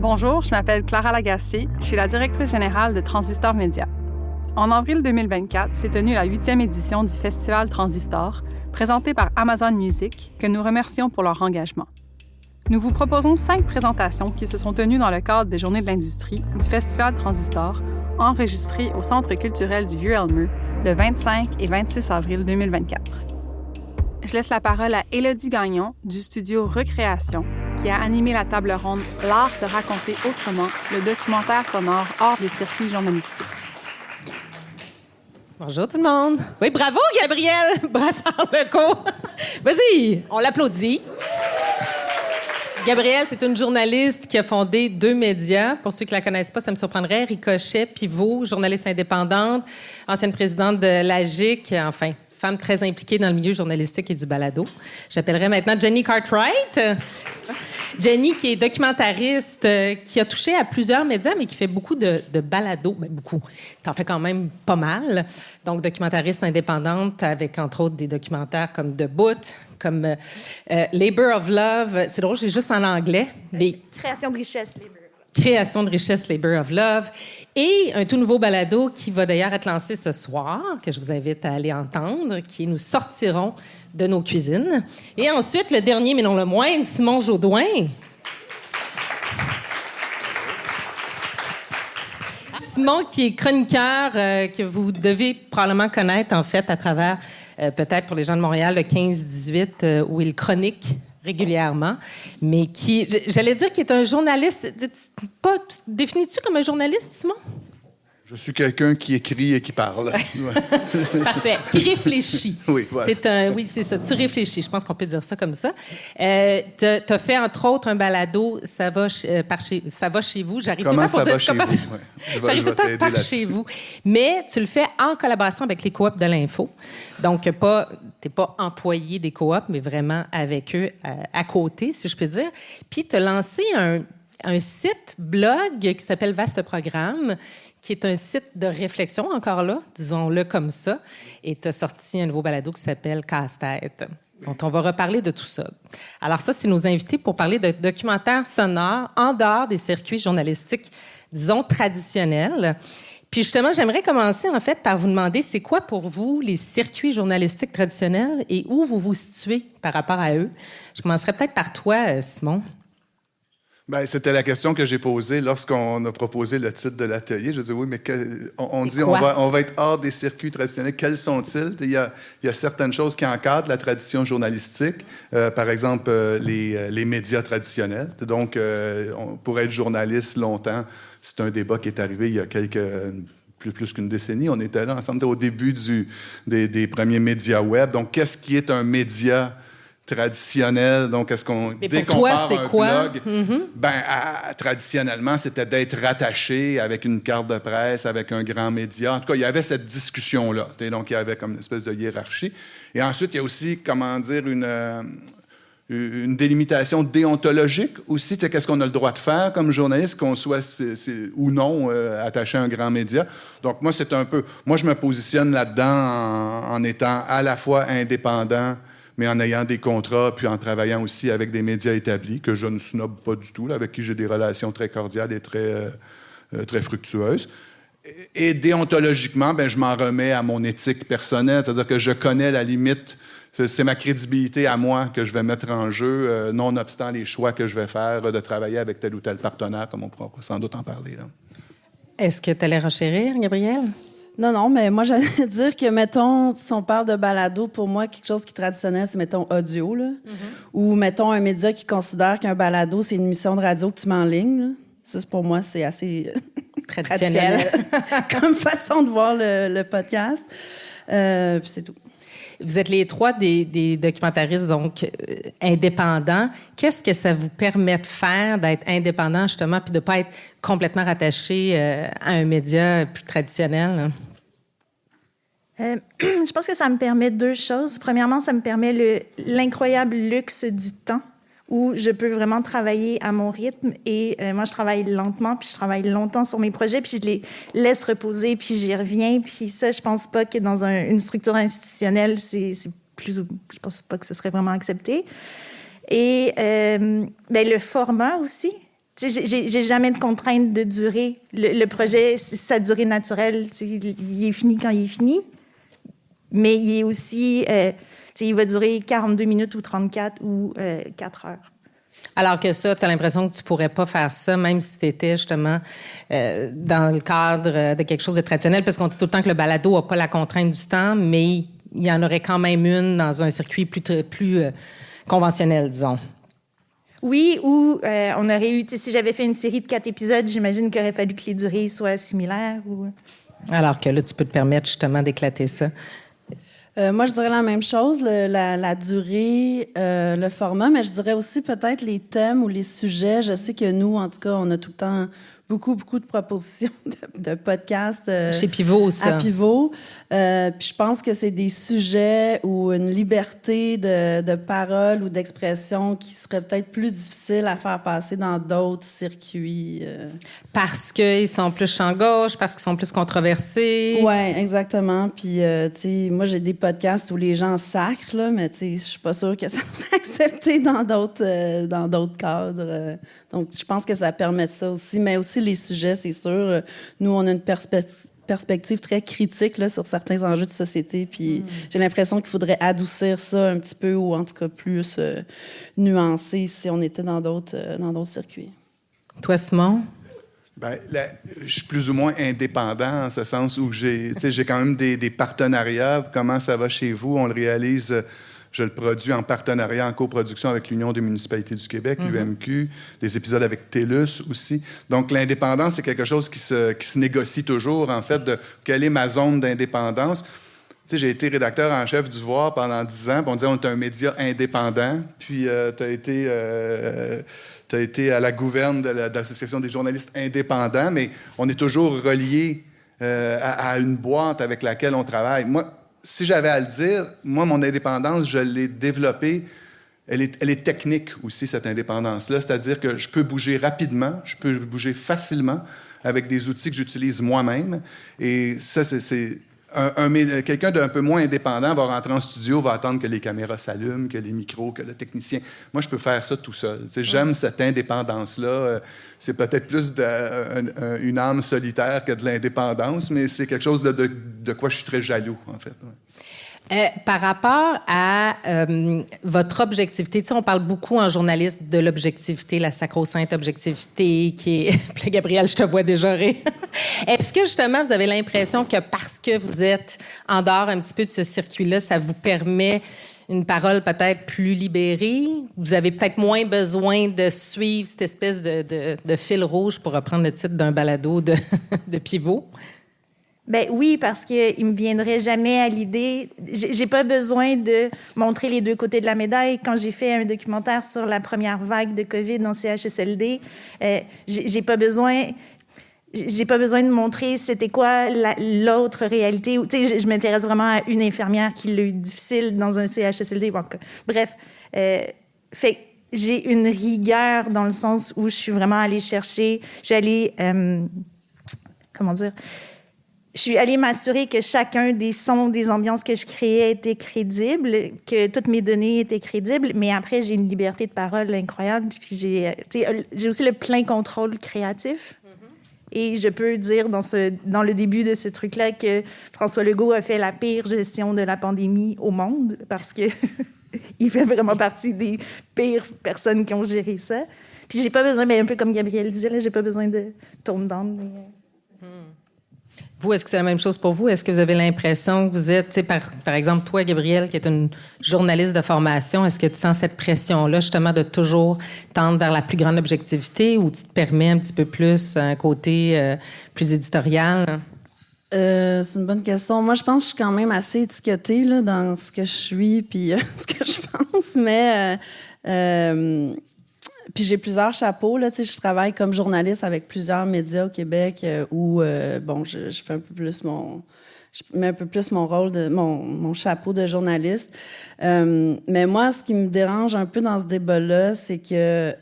Bonjour, je m'appelle Clara Lagacé, je suis la directrice générale de Transistor Média. En avril 2024 s'est tenue la 8e édition du Festival Transistor, présenté par Amazon Music, que nous remercions pour leur engagement. Nous vous proposons 5 présentations qui se sont tenues dans le cadre des Journées de l'industrie du Festival Transistor, enregistrées au Centre culturel du Vieux-Elmeux le 25 et 26 avril 2024. Je laisse la parole à Élodie Gagnon du studio Recréation, qui a animé la table ronde « L'art de raconter autrement », le documentaire sonore hors des circuits journalistiques. Bonjour tout le monde. Oui, bravo Gabrielle Brassard-Legault. Vas-y, on l'applaudit. Gabrielle, c'est une journaliste qui a fondé 2 médias. Pour ceux qui la connaissent pas, ça me surprendrait. Ricochet, Pivot, journaliste indépendante, ancienne présidente de l'AGIC, enfin, femme très impliquée dans le milieu journalistique et du balado. J'appellerai maintenant Jenny Cartwright. Jenny, qui est documentariste, qui a touché à plusieurs médias, mais qui fait beaucoup de balados. Ben, beaucoup. T'en fais quand même pas mal. Donc, documentariste indépendante avec, entre autres, des documentaires comme The Boot, comme Labour of Love. C'est drôle, j'ai juste en anglais. Mais... Création de richesse, Labour. Création de richesse, Labour of Love. Et un tout nouveau balado qui va d'ailleurs être lancé ce soir, que je vous invite à aller entendre, qui Nous sortirons de nos cuisines. Et ensuite, le dernier, mais non le moindre, Simon Jaudoin. Simon, qui est chroniqueur, que vous devez probablement connaître, en fait, à travers, peut-être pour les gens de Montréal, le 15-18, où il chronique régulièrement, mais qui, j'allais dire qu'il est un journaliste. Définis-tu comme un journaliste, Simon? Je suis quelqu'un qui écrit et qui parle. Parfait. Qui réfléchit. Oui, voilà. Oui, c'est ça. Tu réfléchis. Je pense qu'on peut dire ça comme ça. Tu as fait, entre autres, un balado, Ça va chez vous. J'arrive tout le temps ça va chez vous? J'arrive tout le temps par chez vous. Mais tu le fais en collaboration avec les coops de l'info. Donc, tu n'es pas employé des coops, mais vraiment avec eux à côté, si je peux dire. Puis, tu as lancé un site blog qui s'appelle Vaste Programme, qui est un site de réflexion, encore là, disons-le comme ça. Et tu as sorti un nouveau balado qui s'appelle Casse-tête. Donc, on va reparler de tout ça. Alors ça, c'est nos invités pour parler de documentaires sonores en dehors des circuits journalistiques, disons, traditionnels. Puis justement, j'aimerais commencer, en fait, par vous demander, c'est quoi pour vous les circuits journalistiques traditionnels et où vous vous situez par rapport à eux? Je commencerai peut-être par toi, Simon. Bien, c'était la question que j'ai posée lorsqu'on a proposé le titre de l'atelier. Je dis oui, mais on dit on va être hors des circuits traditionnels. Quels sont-ils? Il y a certaines choses qui encadrent la tradition journalistique. Par exemple, les médias traditionnels. Donc, pour être journaliste longtemps, c'est un débat qui est arrivé il y a plus qu'une décennie. On était là ensemble au début des premiers médias web. Donc, qu'est-ce qui est un média traditionnel? Donc, est-ce qu'on décompare un blog? Mm-hmm. Traditionnellement, c'était d'être rattaché avec une carte de presse, avec un grand média. En tout cas, il y avait cette discussion-là. Donc, il y avait comme une espèce de hiérarchie. Et ensuite, il y a aussi, comment dire, une délimitation déontologique aussi. Qu'est-ce qu'on a le droit de faire comme journaliste, qu'on soit ou non attaché à un grand média. Donc, moi, c'est un peu... Moi, je me positionne là-dedans en étant à la fois indépendant, mais en ayant des contrats, puis en travaillant aussi avec des médias établis, que je ne snobe pas du tout, là, avec qui j'ai des relations très cordiales et très fructueuses. Et déontologiquement, je m'en remets à mon éthique personnelle, c'est-à-dire que je connais la limite, c'est ma crédibilité à moi que je vais mettre en jeu, nonobstant les choix que je vais faire de travailler avec tel ou tel partenaire, comme on pourra sans doute en parler, là. Est-ce que tu allais renchérir, Gabrielle? Non, mais moi, j'allais dire que, mettons, si on parle de balado, pour moi, quelque chose qui est traditionnel, c'est, mettons, audio, là. Mm-hmm. Ou, mettons, un média qui considère qu'un balado, c'est une émission de radio que tu mets en ligne, là. Ça, pour moi, c'est assez traditionnel comme façon de voir le podcast. Puis c'est tout. Vous êtes les 3 des documentaristes, donc, indépendants. Qu'est-ce que ça vous permet de faire, d'être indépendant, justement, puis de ne pas être complètement rattaché à un média plus traditionnel? Je pense que ça me permet 2 choses. Premièrement, ça me permet l'incroyable luxe du temps où je peux vraiment travailler à mon rythme. Et moi, je travaille lentement, puis je travaille longtemps sur mes projets, puis je les laisse reposer, puis j'y reviens. Puis ça, je pense pas que dans une structure institutionnelle, je pense pas que ce serait vraiment accepté. Et le format aussi. Tu sais, j'ai jamais de contrainte de durée. Le projet, sa durée naturelle, il est fini quand il est fini. Mais il est aussi, il va durer 42 minutes ou 34 ou 4 heures. Alors que ça, tu as l'impression que tu pourrais pas faire ça, même si tu étais justement dans le cadre de quelque chose de traditionnel, parce qu'on dit tout le temps que le balado n'a pas la contrainte du temps, mais il y en aurait quand même une dans un circuit plus conventionnel, disons. Oui, ou on aurait eu, si j'avais fait une série de 4 épisodes, j'imagine qu'il aurait fallu que les durées soient similaires. Ou... Alors que là, tu peux te permettre justement d'éclater ça. Moi, je dirais la même chose, la durée, le format, mais je dirais aussi peut-être les thèmes ou les sujets. Je sais que nous, en tout cas, on a tout le temps beaucoup de propositions de podcasts. Chez Pivot, ça. À Pivot. Puis je pense que c'est des sujets ou une liberté de parole ou d'expression qui serait peut-être plus difficile à faire passer dans d'autres circuits. Parce qu'ils sont plus champ gauche, parce qu'ils sont plus controversés. Oui, exactement. Puis, tu sais, moi, j'ai des podcasts où les gens sacrent, là, mais tu sais, je suis pas sûre que ça serait accepté dans d'autres cadres. Donc, je pense que ça permet ça aussi. Mais aussi, les sujets, c'est sûr. Nous, on a une perspective très critique là, sur certains enjeux de société. Puis j'ai l'impression qu'il faudrait adoucir ça un petit peu ou en tout cas plus nuancer si on était dans d'autres circuits. Toi, Simon? Bien, je suis plus ou moins indépendant en ce sens où j'ai quand même des partenariats. Comment ça va chez vous? On le réalise... Je le produis en partenariat, en coproduction avec l'Union des municipalités du Québec, l'UMQ, des épisodes avec TELUS aussi. Donc, l'indépendance, c'est quelque chose qui se négocie toujours, en fait, de quelle est ma zone d'indépendance. Tu sais, j'ai été rédacteur en chef du Voir pendant 10 ans, puis on disait on est un média indépendant. Puis, tu as été à la gouverne de l'Association des journalistes indépendants, mais on est toujours relié à une boîte avec laquelle on travaille. Moi, si j'avais à le dire, moi, mon indépendance, je l'ai développée. Elle est technique aussi, cette indépendance-là. C'est-à-dire que je peux bouger rapidement, je peux bouger facilement avec des outils que j'utilise moi-même. Et ça, c'est quelqu'un d'un peu moins indépendant va rentrer en studio, va attendre que les caméras s'allument, que les micros, que le technicien... Moi, je peux faire ça tout seul. Tu sais, j'aime cette indépendance-là. C'est peut-être plus une âme solitaire que de l'indépendance, mais c'est quelque chose de quoi je suis très jaloux, en fait. Ouais. Par rapport à votre objectivité, tu sais, on parle beaucoup en journaliste de l'objectivité, la sacro-sainte objectivité qui est... Puis là, Gabrielle, je te vois déjà rire. Est-ce que, justement, vous avez l'impression que parce que vous êtes en dehors un petit peu de ce circuit-là, ça vous permet une parole peut-être plus libérée? Vous avez peut-être moins besoin de suivre cette espèce de fil rouge, pour reprendre le titre d'un balado de Pivot? Ben oui, parce qu'il me viendrait jamais à l'idée. J'ai pas besoin de montrer les deux côtés de la médaille. Quand j'ai fait un documentaire sur la première vague de COVID en CHSLD, j'ai pas besoin de montrer c'était quoi l'autre réalité. Tu sais, je m'intéresse vraiment à une infirmière qui l'a eu difficile dans un CHSLD. Bon, bref, fait j'ai une rigueur dans le sens où je suis vraiment allée chercher. Je suis allée, comment dire. Je suis allée m'assurer que chacun des sons, des ambiances que je créais était crédible, que toutes mes données étaient crédibles, mais après, j'ai une liberté de parole incroyable, puis j'ai aussi le plein contrôle créatif. Et je peux dire dans le début de ce truc-là que François Legault a fait la pire gestion de la pandémie au monde, parce que il fait vraiment partie des pires personnes qui ont géré ça. Puis j'ai pas besoin, mais un peu comme Gabrielle disait, là, j'ai pas besoin de tone down, mais... Vous, est-ce que c'est la même chose pour vous? Est-ce que vous avez l'impression que vous êtes, par exemple, toi, Gabrielle, qui est une journaliste de formation, est-ce que tu sens cette pression-là, justement, de toujours tendre vers la plus grande objectivité, ou tu te permets un petit peu plus un côté plus éditorial? C'est une bonne question. Moi, je pense que je suis quand même assez étiquetée là, dans ce que je suis puis ce que je pense, mais... Puis j'ai plusieurs chapeaux. Là, je travaille comme journaliste avec plusieurs médias au Québec où, je fais un peu plus je mets un peu plus mon rôle, mon chapeau de journaliste. Mais moi, ce qui me dérange un peu dans ce débat-là, c'est que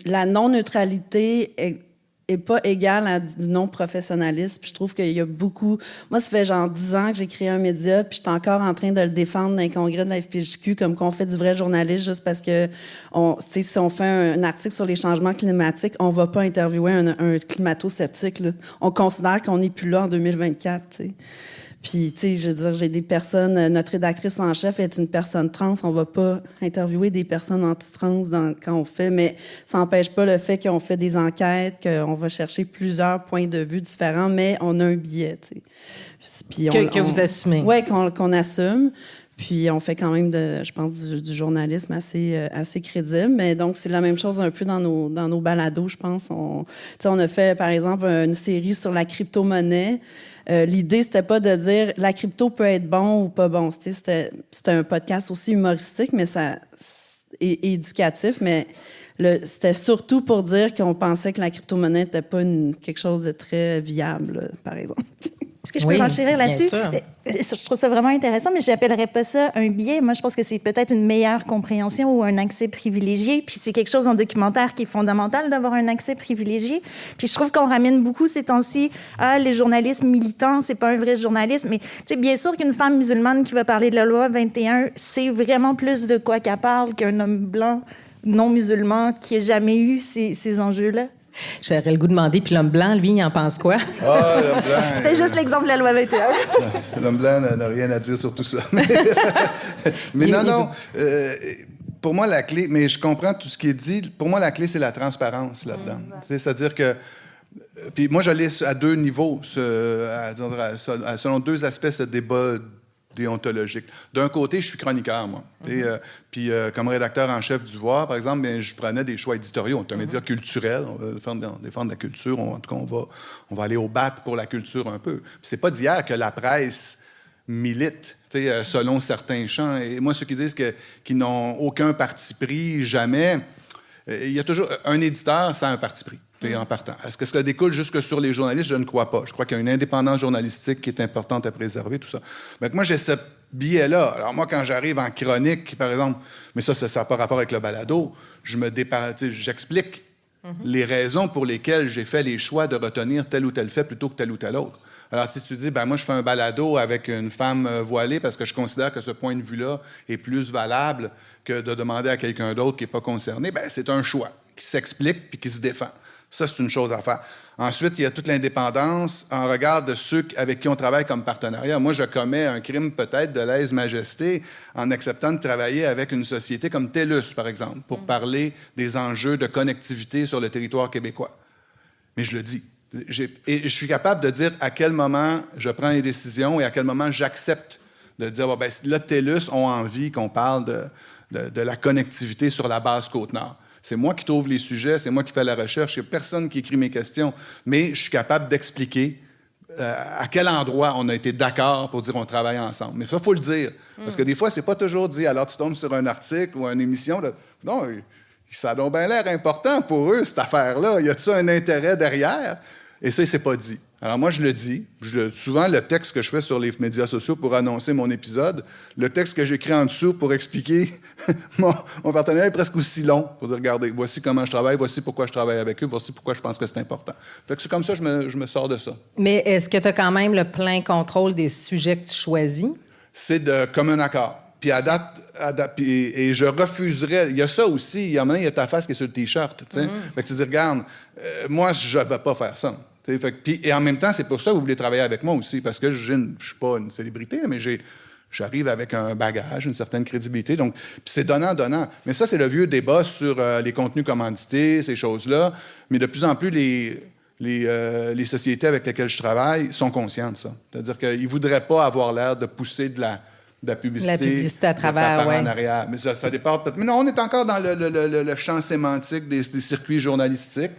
la non-neutralité est pas égal à du non-professionnalisme. Puis je trouve qu'il y a beaucoup... Moi, ça fait genre 10 ans que j'ai créé un média, puis je suis encore en train de le défendre dans les congrès de la FPJQ, comme qu'on fait du vrai journalisme, juste parce que si on fait un article sur les changements climatiques, on va pas interviewer un climato-sceptique, là. On considère qu'on n'est plus là en 2024, t'sais. Puis, tu sais, je veux dire, j'ai des personnes... Notre rédactrice en chef est une personne trans. On va pas interviewer des personnes anti-trans quand on fait, mais ça n'empêche pas le fait qu'on fait des enquêtes, qu'on va chercher plusieurs points de vue différents, mais on a un biais, tu sais. Puis que vous assumez. Oui, qu'on assume. Puis on fait quand même, je pense, du journalisme assez crédible. Mais donc, c'est la même chose un peu dans nos balados, je pense. On a fait, par exemple, une série sur la crypto-monnaie. L'idée, c'était pas de dire la crypto peut être bon ou pas bon. C'était un podcast aussi humoristique, mais et éducatif, mais c'était surtout pour dire qu'on pensait que la crypto-monnaie n'était pas quelque chose de très viable, par exemple. Est-ce que je peux renchérir là-dessus? Je trouve ça vraiment intéressant, mais je n'appellerais pas ça un biais. Moi, je pense que c'est peut-être une meilleure compréhension ou un accès privilégié. Puis c'est quelque chose en documentaire qui est fondamental d'avoir un accès privilégié. Puis je trouve qu'on ramène beaucoup ces temps-ci les journalistes militants, c'est pas un vrai journalisme. Mais tu sais, bien sûr qu'une femme musulmane qui va parler de la loi 21, c'est vraiment plus de quoi qu'elle parle qu'un homme blanc non musulman qui n'a jamais eu ces enjeux-là. J'aurais le goût de demander, puis l'homme blanc, lui, il en pense quoi? Ah, l'homme blanc... C'était juste l'exemple de la loi 21. L'homme blanc n'a rien à dire sur tout ça. Mais non, pour moi, la clé... Mais je comprends tout ce qui est dit. Pour moi, la clé, c'est la transparence là-dedans. C'est-à-dire que... Puis moi, je l'ai à deux niveaux, selon deux aspects, ce débat déontologique. D'un côté, je suis chroniqueur, moi. Puis comme rédacteur en chef du Voir, par exemple, bien, je prenais des choix éditoriaux. On est un média culturel, on va défendre la culture, en tout cas, on va aller au bat pour la culture un peu. Puis c'est pas d'hier que la presse milite, selon certains champs. Et moi, ceux qui disent qu'ils n'ont aucun parti pris, jamais, il y a toujours... Un éditeur, ça a un parti pris. En partant. Est-ce que cela découle jusque sur les journalistes? Je ne crois pas. Je crois qu'il y a une indépendance journalistique qui est importante à préserver, tout ça. Mais moi, j'ai ce biais-là. Alors moi, quand j'arrive en chronique, par exemple, mais ça n'a pas rapport avec le balado, j'explique les raisons pour lesquelles j'ai fait les choix de retenir tel ou tel fait plutôt que tel ou tel autre. Alors, si tu dis, moi, je fais un balado avec une femme voilée parce que je considère que ce point de vue-là est plus valable que de demander à quelqu'un d'autre qui n'est pas concerné, c'est un choix qui s'explique puis qui se défend. Ça, c'est une chose à faire. Ensuite, il y a toute l'indépendance en regard de ceux avec qui on travaille comme partenariat. Moi, je commets un crime peut-être de lèse-majesté en acceptant de travailler avec une société comme TELUS, par exemple, pour parler des enjeux de connectivité sur le territoire québécois. Mais je le dis. Et je suis capable de dire à quel moment je prends les décisions et à quel moment j'accepte de dire, là, TELUS ont envie qu'on parle de la connectivité sur la base Côte-Nord. C'est moi qui trouve les sujets, c'est moi qui fais la recherche. Il n'y a personne qui écrit mes questions. Mais je suis capable d'expliquer à quel endroit on a été d'accord pour dire on travaille ensemble. Mais ça, il faut le dire. Parce que des fois, c'est pas toujours dit. Alors, tu tombes sur un article ou une émission. Non, ça a donc bien l'air important pour eux, cette affaire-là. Y a-t-il un intérêt derrière? Et ça, c'est pas dit. Alors moi, je le dis. Souvent, le texte que je fais sur les médias sociaux pour annoncer mon épisode, le texte que j'écris en dessous pour expliquer mon partenaire est presque aussi long pour dire, regardez, voici comment je travaille, voici pourquoi je travaille avec eux, voici pourquoi je pense que c'est important. Fait que c'est comme ça que je me sors de ça. Mais est-ce que tu as quand même le plein contrôle des sujets que tu choisis? C'est de commun accord. Puis à date, et je refuserais... Il y a ça aussi. Il y a ta face qui est sur le T-shirt. Fait que tu dis, regarde, moi, je ne vais pas faire ça. Et en même temps, c'est pour ça que vous voulez travailler avec moi aussi, parce que je ne suis pas une célébrité, mais j'arrive avec un bagage, une certaine crédibilité. Donc, c'est donnant-donnant. Mais ça, c'est le vieux débat sur les contenus commandités, ces choses-là. Mais de plus en plus, les sociétés avec lesquelles je travaille sont conscients de ça. C'est-à-dire qu'ils ne voudraient pas avoir l'air de pousser de la publicité. La publicité à travers, oui. En arrière. Mais ça dépend peut-être. Mais non, on est encore dans le champ sémantique des circuits journalistiques.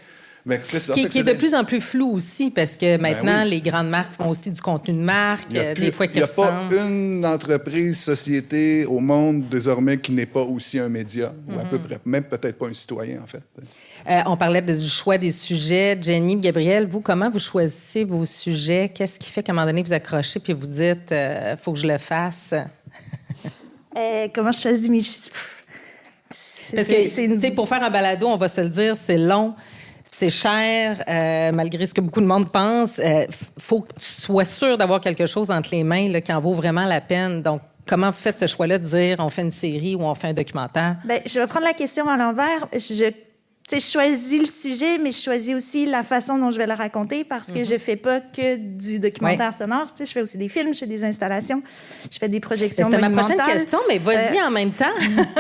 C'est ça. Qui est de plus en plus flou aussi, parce que maintenant, les grandes marques font aussi du contenu de marque, des fois qui ressemblent. Il n'y a pas une entreprise, société au monde désormais qui n'est pas aussi un média, ou à peu près, même peut-être pas un citoyen, en fait. On parlait du choix des sujets. Jenny, Gabrielle, vous, comment vous choisissez vos sujets? Qu'est-ce qui fait qu'à un moment donné, vous accrochez puis vous dites « faut que je le fasse » Comment je choisis mes... Parce que, pour faire un balado, on va se le dire, c'est long. c'est cher, malgré ce que beaucoup de monde pense. Faut que tu sois sûr d'avoir quelque chose entre les mains là, qui en vaut vraiment la peine. Donc, comment vous faites ce choix-là de dire on fait une série ou on fait un documentaire? Bien, je vais prendre la question à l'envers. Je choisis le sujet, mais je choisis aussi la façon dont je vais le raconter parce que je fais pas que du documentaire sonore. Je fais aussi des films, je fais des installations, je fais des projections monumentales. C'était ma prochaine question, mais vas-y en même temps.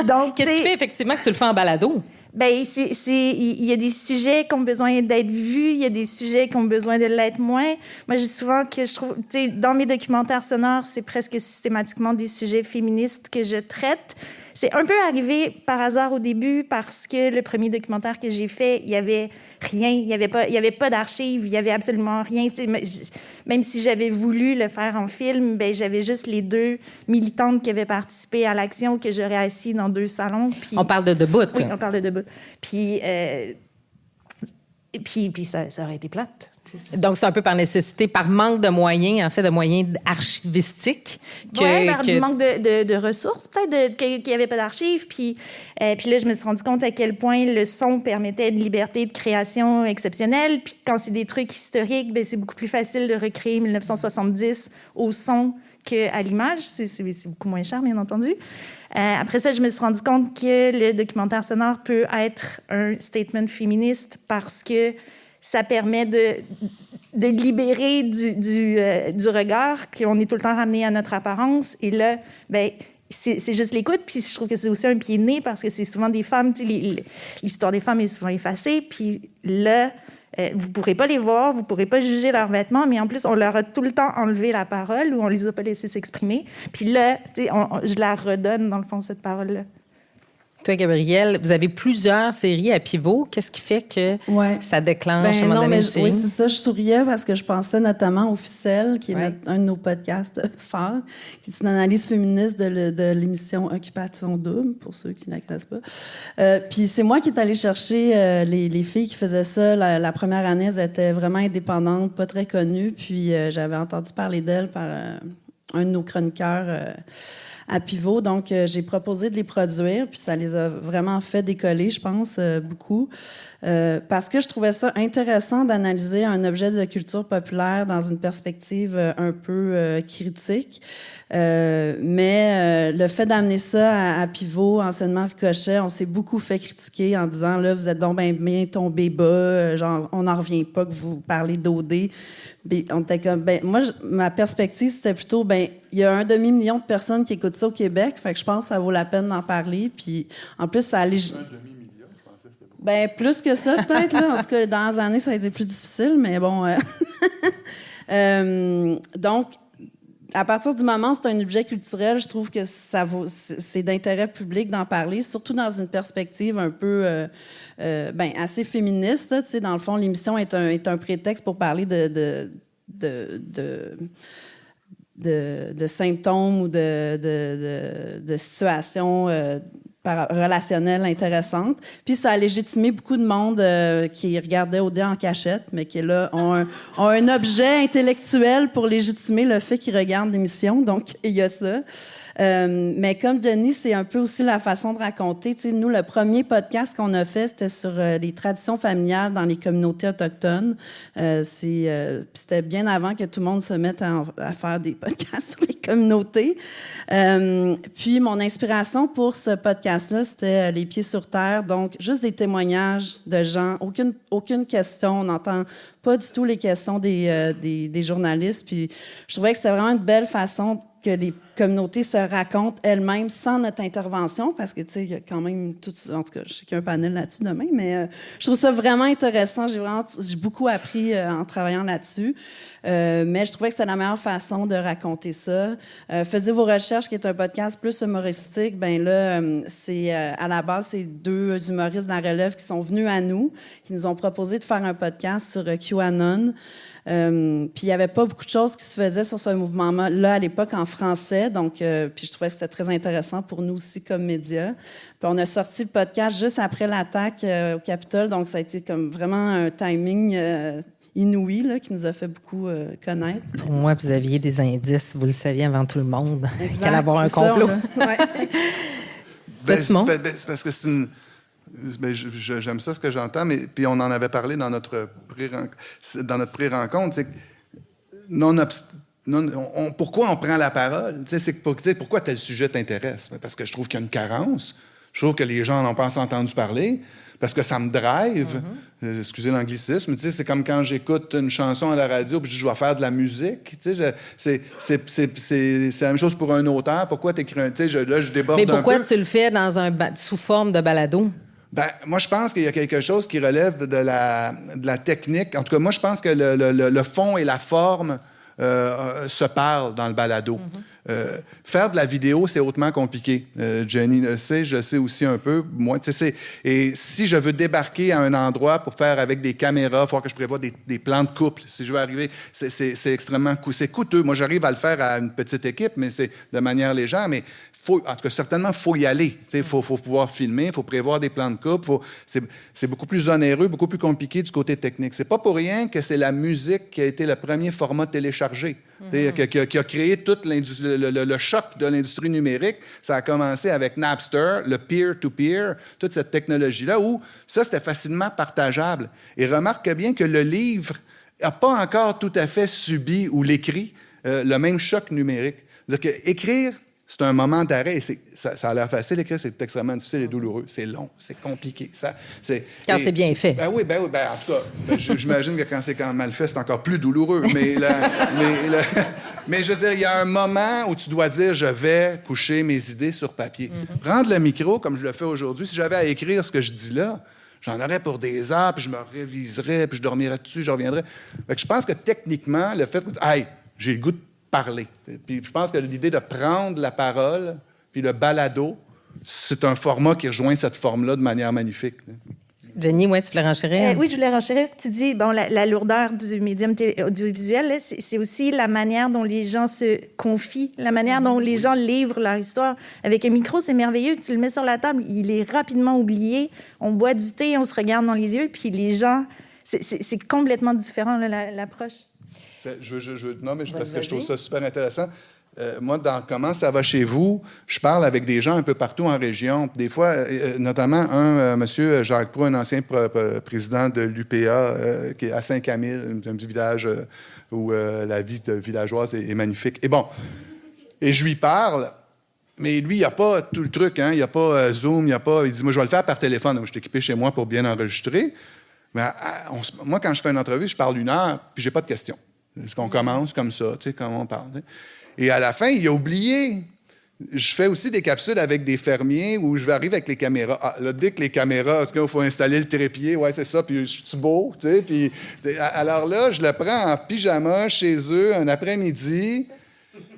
Donc, qu'est-ce qui fait effectivement que tu le fais en balado? Bien, il y a des sujets qui ont besoin d'être vus, il y a des sujets qui ont besoin de l'être moins. Moi, je dis souvent que je trouve, dans mes documentaires sonores, c'est presque systématiquement des sujets féministes que je traite. C'est un peu arrivé par hasard au début parce que le premier documentaire que j'ai fait, il y avait rien, il y avait pas d'archives, il y avait absolument rien. Même si j'avais voulu le faire en film, ben j'avais juste les 2 militantes qui avaient participé à l'action que j'aurais assis dans 2 salons. Puis, on parle de debout. Oui, on parle de debout. Puis ça aurait été plate. Donc, c'est un peu par nécessité, par manque de moyens, en fait, de moyens archivistiques. Oui, par manque de ressources, peut-être, qu'il n'y avait pas d'archives. Puis là, je me suis rendu compte à quel point le son permettait une liberté de création exceptionnelle. Puis quand c'est des trucs historiques, bien, c'est beaucoup plus facile de recréer 1970 au son qu'à l'image. C'est beaucoup moins cher, bien entendu. Après ça, je me suis rendu compte que le documentaire sonore peut être un statement féministe parce que ça permet de libérer du regard, qu'on est tout le temps ramené à notre apparence. Et là, ben, c'est juste l'écoute. Puis je trouve que c'est aussi un pied de nez parce que c'est souvent des femmes, l'histoire des femmes est souvent effacée. Puis là, vous ne pourrez pas les voir, vous ne pourrez pas juger leurs vêtements, mais en plus, on leur a tout le temps enlevé la parole ou on ne les a pas laissés s'exprimer. Puis là, je la redonne, dans le fond, cette parole-là. Toi, Gabrielle, vous avez plusieurs séries à pivot. Qu'est-ce qui fait que ça déclenche à un moment donné une série? Oui, c'est ça. Je souriais parce que je pensais notamment au Ficelle, qui est un de nos podcasts phares, qui est une analyse féministe de l'émission Occupation Double, pour ceux qui ne la connaissent pas. Puis c'est moi qui est allée chercher les filles qui faisaient ça. La première année, elles étaient vraiment indépendantes, pas très connues. Puis j'avais entendu parler d'elles par un de nos chroniqueurs à Pivot. Donc, j'ai proposé de les produire, puis ça les a vraiment fait décoller, je pense, beaucoup. Parce que je trouvais ça intéressant d'analyser un objet de culture populaire dans une perspective un peu critique. Mais le fait d'amener ça à Pivot, anciennement Ricochet, on s'est beaucoup fait critiquer en disant, là, vous êtes donc bien tombé bas, genre, on n'en revient pas que vous parlez d'OD. On était comme, moi, ma perspective, c'était plutôt, il y a 1,5 million de personnes qui écoutent ça au Québec, fait que je pense que ça vaut la peine d'en parler. Puis, en plus, ça allait... 1,5 million, je pensais que c'était beaucoup. Plus que ça, peut-être, là. En tout cas, dans les années, ça a été plus difficile, mais bon... donc, à partir du moment où c'est un objet culturel, je trouve que c'est d'intérêt public d'en parler, surtout dans une perspective un peu assez féministe. Là, dans le fond, l'émission est un prétexte pour parler de symptômes ou de situations relationnelles intéressantes. Puis ça a légitimé beaucoup de monde qui regardait OD en cachette, mais qui là ont un objet intellectuel pour légitimer le fait qu'ils regardent l'émission. Donc, il y a ça. Mais comme Jenny, c'est un peu aussi la façon de raconter. Tu sais, nous, le premier podcast qu'on a fait, c'était sur les traditions familiales dans les communautés autochtones. C'était bien avant que tout le monde se mette à faire des podcasts sur les communautés. Puis, mon inspiration pour ce podcast-là, c'était Les Pieds sur Terre. Donc, juste des témoignages de gens. Aucune question. On n'entend pas du tout les questions des journalistes. Puis, je trouvais que c'était vraiment une belle façon que les communautés se racontent elles-mêmes sans notre intervention, parce que, tu sais, il y a quand même tout... En tout cas, je sais qu'il y a un panel là-dessus demain, mais je trouve ça vraiment intéressant. J'ai beaucoup appris en travaillant là-dessus. Mais je trouvais que c'était la meilleure façon de raconter ça. Faisez vos recherches, qui est un podcast plus humoristique. À la base, c'est 2 humoristes de la relève qui sont venus à nous, qui nous ont proposé de faire un podcast sur QAnon. Puis il n'y avait pas beaucoup de choses qui se faisaient sur ce mouvement-là à l'époque en français. Donc, puis je trouvais que c'était très intéressant pour nous aussi comme médias. Puis on a sorti le podcast juste après l'attaque au Capitole. Donc, ça a été comme vraiment un timing inouï là, qui nous a fait beaucoup connaître. Pour moi, vous aviez des indices. Vous le saviez avant tout le monde qu'il allait avoir un complot. C'est parce que c'est Ben, j'aime ça, ce que j'entends, mais puis on en avait parlé dans notre pré-rencontre, c'est que pourquoi on prend la parole? Pourquoi tel sujet t'intéresse? Parce que je trouve qu'il y a une carence. Je trouve que les gens n'en ont pas entendu parler. Parce que ça me drive. Excusez l'anglicisme. C'est comme quand j'écoute une chanson à la radio puis je vais faire de la musique. C'est la même chose pour un auteur. Pourquoi t'écris un... Là, je déborde un peu. Mais pourquoi tu le fais sous forme de balado? Ben, moi, je pense qu'il y a quelque chose qui relève de la technique. En tout cas, moi, je pense que le fond et la forme se parlent dans le balado. Faire de la vidéo, c'est hautement compliqué. Jenny le sait, je le sais aussi un peu. Moi, et si je veux débarquer à un endroit pour faire avec des caméras, il va falloir que je prévoie des plans de couple. Si je veux arriver, c'est extrêmement coûteux. Moi, j'arrive à le faire à une petite équipe, mais c'est de manière légère. Mais en tout cas, certainement, il faut y aller. Il faut pouvoir filmer, il faut prévoir des plans de couple. C'est beaucoup plus onéreux, beaucoup plus compliqué du côté technique. C'est pas pour rien que c'est la musique qui a été le premier format téléchargé, qui a créé tout le choc de l'industrie numérique. Ça a commencé avec Napster, le peer-to-peer, toute cette technologie-là, où ça, c'était facilement partageable. Et remarque bien que le livre n'a pas encore tout à fait subi, ou l'écrit, le même choc numérique. C'est-à-dire qu'écrire, c'est un moment d'arrêt. Ça a l'air facile, écrire, c'est extrêmement difficile et douloureux. C'est long, c'est compliqué. Quand c'est bien fait. Ben oui. En tout cas, j'imagine que quand c'est mal fait, c'est encore plus douloureux. Mais je veux dire, il y a un moment où tu dois dire, je vais coucher mes idées sur papier. Prendre le micro, comme je le fais aujourd'hui, si j'avais à écrire ce que je dis là, j'en aurais pour des heures, puis je me réviserais, puis je dormirais dessus, je reviendrais. Fait que je pense que techniquement, le fait que, j'ai le goût de parler. Puis je pense que l'idée de prendre la parole, puis le balado, c'est un format qui rejoint cette forme-là de manière magnifique. Jenny, tu voulais renchérir? Oui, je voulais renchérir. Tu dis, la lourdeur du médium audiovisuel, là, c'est aussi la manière dont les gens se confient, la manière dont les gens livrent leur histoire. Avec un micro, c'est merveilleux. Tu le mets sur la table, il est rapidement oublié. On boit du thé, on se regarde dans les yeux, puis les gens... C'est complètement différent, là, l'approche. Non, mais parce que je trouve ça super intéressant. Moi, dans Comment ça va chez vous, je parle avec des gens un peu partout en région. Des fois, notamment monsieur Jacques Proulx, un ancien président de l'UPA, qui est à Saint-Camille, un petit village où la vie villageoise est magnifique. Et je lui parle, mais lui, il n'y a pas tout le truc, hein? Il n'y a pas Zoom, il dit, moi, je vais le faire par téléphone. Je suis équipé chez moi pour bien enregistrer. Mais moi, quand je fais une entrevue, je parle 1 heure, puis j'ai pas de questions. On commence comme ça, comme on parle. Et à la fin, il a oublié. Je fais aussi des capsules avec des fermiers où je vais arriver avec les caméras. Dès que les caméras, est-ce qu'il faut installer le trépied? Ouais, c'est ça, puis je suis beau, puis alors là, je le prends en pyjama chez eux un après-midi.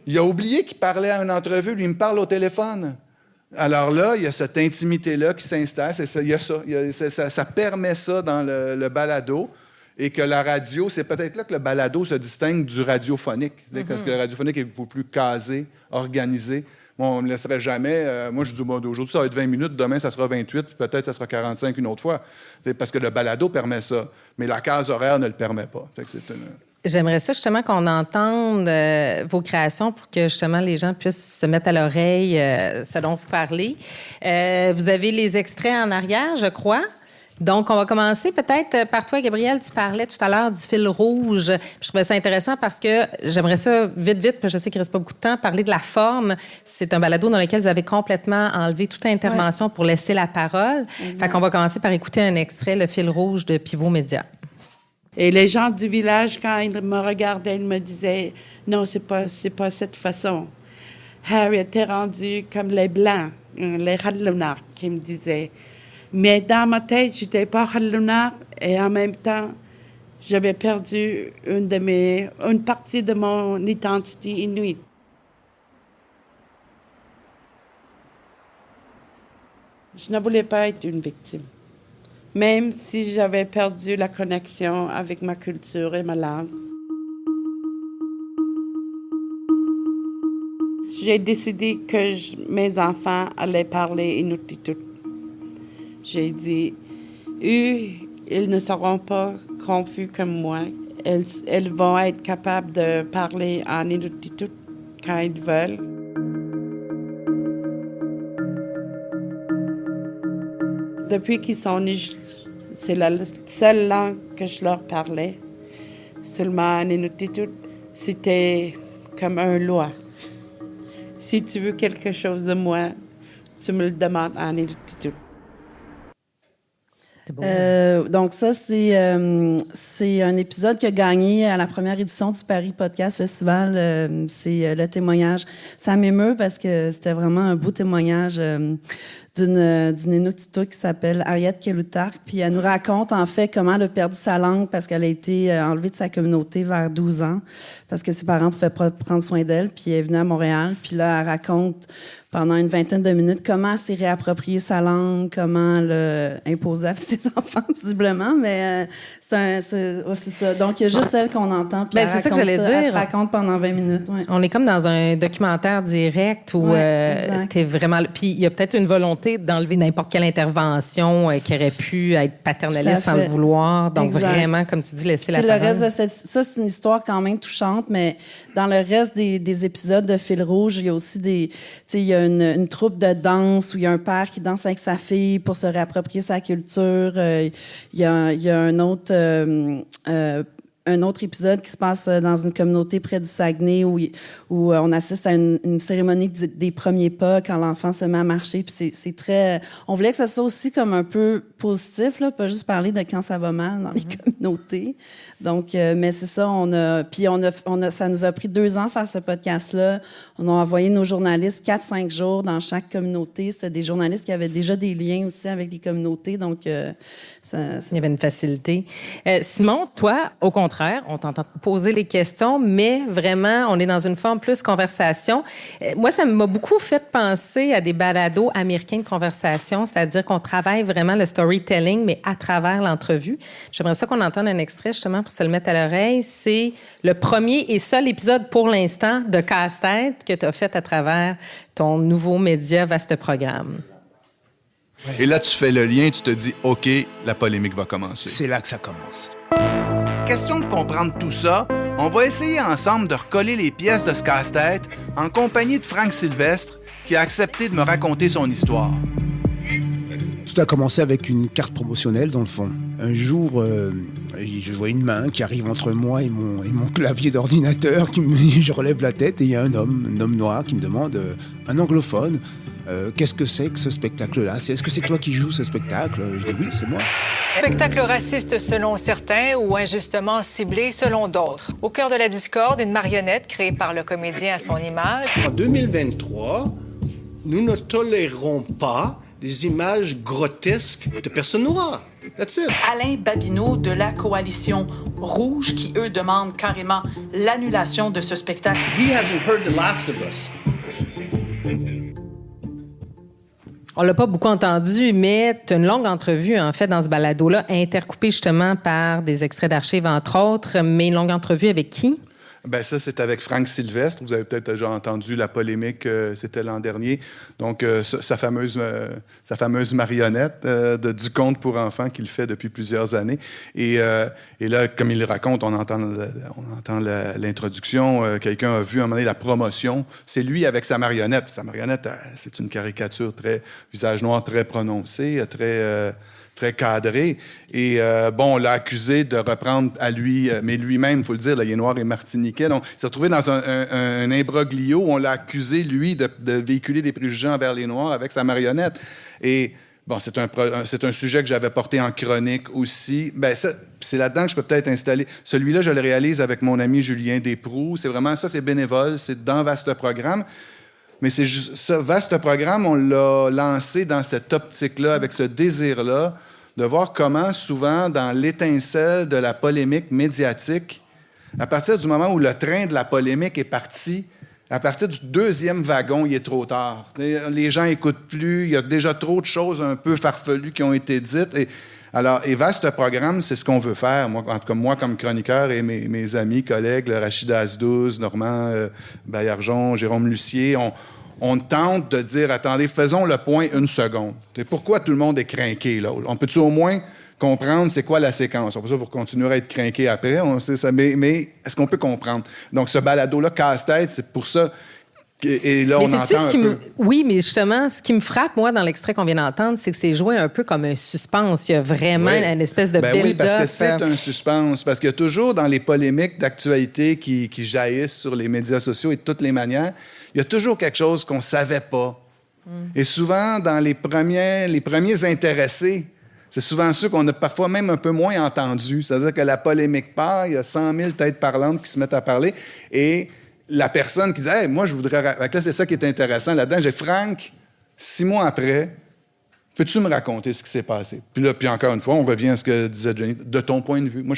Il a oublié qu'il parlait à une entrevue, lui, il me parle au téléphone. Alors là, il y a cette intimité-là qui s'installe. Ça permet ça dans le balado. Et que la radio, c'est peut-être là que le balado se distingue du radiophonique. Parce que le radiophonique est beaucoup plus casé, organisé. Bon, on ne me laisserait jamais... moi, je dis, aujourd'hui, ça va être 20 minutes, demain, ça sera 28, puis peut-être ça sera 45 une autre fois. Parce que le balado permet ça. Mais la case horaire ne le permet pas. Fait que J'aimerais ça, justement, qu'on entende vos créations pour que, justement, les gens puissent se mettre à l'oreille ce dont vous parlez. Vous avez les extraits en arrière, je crois. Donc, on va commencer peut-être par toi, Gabrielle. Tu parlais tout à l'heure du fil rouge. Je trouvais ça intéressant parce que j'aimerais ça, vite, parce que je sais qu'il ne reste pas beaucoup de temps, parler de la forme. C'est un balado dans lequel vous avez complètement enlevé toute intervention pour laisser la parole. Fait qu'on va commencer par écouter un extrait, Le fil rouge de Pivot Média. Et les gens du village, quand ils me regardaient, ils me disaient « Non, c'est pas cette façon. » Harry était rendu comme les Blancs, les Hadlunards, qui me disaient. Mais dans ma tête, je n'étais pas Hadlunard et en même temps, j'avais perdu une partie de mon identité inuite. Je ne voulais pas être une victime, même si j'avais perdu la connexion avec ma culture et ma langue. J'ai décidé que mes enfants allaient parler inuktitut. J'ai dit, ils ne seront pas confus comme moi. Elles vont être capables de parler en inuktitut quand ils veulent. depuis qu'ils sont nés, c'est la seule langue que je leur parlais. Seulement en Inuktitut, c'était comme un loi. Si tu veux quelque chose de moi, tu me le demandes en Inuktitut. Donc ça, c'est un épisode qui a gagné à la première édition du Paris Podcast Festival. C'est le témoignage. Ça m'émeut parce que c'était vraiment un beau témoignage d'une Inuktitut qui s'appelle Ariette Kelutark. Puis elle nous raconte en fait comment elle a perdu sa langue parce qu'elle a été enlevée de sa communauté vers 12 ans parce que ses parents ne pouvaient pas prendre soin d'elle. Puis elle est venue à Montréal. Puis là, elle raconte pendant une vingtaine de minutes comment elle s'est réappropriée sa langue, comment elle a imposé à ses enfants, visiblement. Mais c'est ça. Donc, il y a juste celle qu'on entend. Puis c'est ça que j'allais dire. Elle se raconte pendant 20 minutes. Ouais. On est comme dans un documentaire direct où t'es vraiment... Puis il y a peut-être une volonté d'enlever n'importe quelle intervention qui aurait pu être paternaliste sans le vouloir. Donc, vraiment, comme tu dis, laisser la parole. Le reste de ça, c'est une histoire quand même touchante, mais dans le reste des épisodes de Fil Rouge, il y a aussi des... Il y a une troupe de danse où il y a un père qui danse avec sa fille pour se réapproprier sa culture. Il y a un autre épisode qui se passe dans une communauté près du Saguenay où on assiste à une cérémonie des premiers pas quand l'enfant se met à marcher. Puis c'est très... On voulait que ça soit aussi comme un peu positif, là, pas juste parler de quand ça va mal dans les communautés. Donc, mais c'est ça, ça nous a pris 2 ans faire ce podcast-là. On a envoyé nos journalistes 4-5 jours dans chaque communauté. C'était des journalistes qui avaient déjà des liens aussi avec les communautés. Donc, il y avait une facilité. Simon, toi, au contraire, on t'entend poser les questions, mais vraiment, on est dans une forme plus conversation. Moi, ça m'a beaucoup fait penser à des balados américains de conversation, c'est-à-dire qu'on travaille vraiment le storytelling, mais à travers l'entrevue. J'aimerais ça qu'on entende un extrait, justement, pour se le mettre à l'oreille. C'est le premier et seul épisode, pour l'instant, de Casse-tête que tu as fait à travers ton nouveau média Vaste Programme. Et là, tu fais le lien, tu te dis, OK, la polémique va commencer. C'est là que ça commence. Question de comprendre tout ça, on va essayer ensemble de recoller les pièces de ce casse-tête en compagnie de Frank Sylvestre, qui a accepté de me raconter son histoire. Tout a commencé avec une carte promotionnelle, dans le fond. Un jour, je vois une main qui arrive entre moi et mon clavier d'ordinateur. Je relève la tête et il y a un homme noir qui me demande, un anglophone, qu'est-ce que c'est que ce spectacle-là? Est-ce que c'est toi qui joues ce spectacle? Je dis oui, c'est moi. Spectacle raciste selon certains ou injustement ciblé selon d'autres. Au cœur de la discorde, une marionnette créée par le comédien à son image. En 2023, nous ne tolérons pas des images grotesques de personnes noires. That's it. Alain Babineau de la Coalition Rouge qui, eux, demandent carrément l'annulation de ce spectacle. He hasn't heard the last of us. On l'a pas beaucoup entendu, mais tu as une longue entrevue, en fait, dans ce balado-là, intercoupée justement par des extraits d'archives, entre autres, mais une longue entrevue avec qui? Ben ça, c'est avec Frank Sylvestre. Vous avez peut-être déjà entendu la polémique, c'était l'an dernier. Donc, sa fameuse marionnette du conte pour enfants qu'il fait depuis plusieurs années. Et là, comme il le raconte, on entend l'introduction. Quelqu'un a vu à un moment donné la promotion. C'est lui avec sa marionnette. Sa marionnette, c'est une caricature visage noir très prononcé, très cadré. Et on l'a accusé de reprendre à lui, mais lui-même, il faut le dire, là, il est noir et martiniquais. Donc, il s'est retrouvé dans un imbroglio où on l'a accusé, lui, de véhiculer des préjugés envers les Noirs avec sa marionnette. Et c'est un sujet que j'avais porté en chronique aussi. C'est là-dedans que je peux peut-être installer. Celui-là, je le réalise avec mon ami Julien Desproux. C'est vraiment ça, c'est bénévole, c'est dans Vaste Programme. Mais c'est juste ça, Vaste Programme, on l'a lancé dans cette optique-là, avec ce désir-là, de voir comment, souvent, dans l'étincelle de la polémique médiatique, à partir du moment où le train de la polémique est parti, à partir du 2e wagon, il est trop tard. Les gens n'écoutent plus, il y a déjà trop de choses un peu farfelues qui ont été dites. Et Vaste Programme, c'est ce qu'on veut faire. Moi, en tout cas, moi, comme chroniqueur, et mes amis, collègues, Rachida Azdouz, Normand Baillargeon, Jérôme Lucier, on tente de dire, attendez, faisons le point une seconde. Pourquoi tout le monde est crinqué, là? On peut-tu au moins comprendre c'est quoi la séquence? Pour ça, vous continuerez à être crinqué après, on sait ça, mais est-ce qu'on peut comprendre? Donc, ce balado-là, Casse-tête, c'est pour ça Et là, on entend un peu... Oui, mais justement, ce qui me frappe, moi, dans l'extrait qu'on vient d'entendre, c'est que c'est joué un peu comme un suspense. Il y a vraiment une espèce de build-up. Oui, parce que c'est un suspense. Parce qu'il y a toujours, dans les polémiques d'actualité qui jaillissent sur les médias sociaux et de toutes les manières, il y a toujours quelque chose qu'on ne savait pas. Et souvent, dans les premiers intéressés, c'est souvent ceux qu'on a parfois même un peu moins entendus. C'est-à-dire que la polémique part, il y a 100 000 têtes parlantes qui se mettent à parler, et la personne qui dit « Hey, moi, je voudrais... » Là, c'est ça qui est intéressant là-dedans. J'ai Franck, 6 mois après, peux-tu me raconter ce qui s'est passé? Puis encore une fois, on revient à ce que disait Jenny, de ton point de vue. Moi,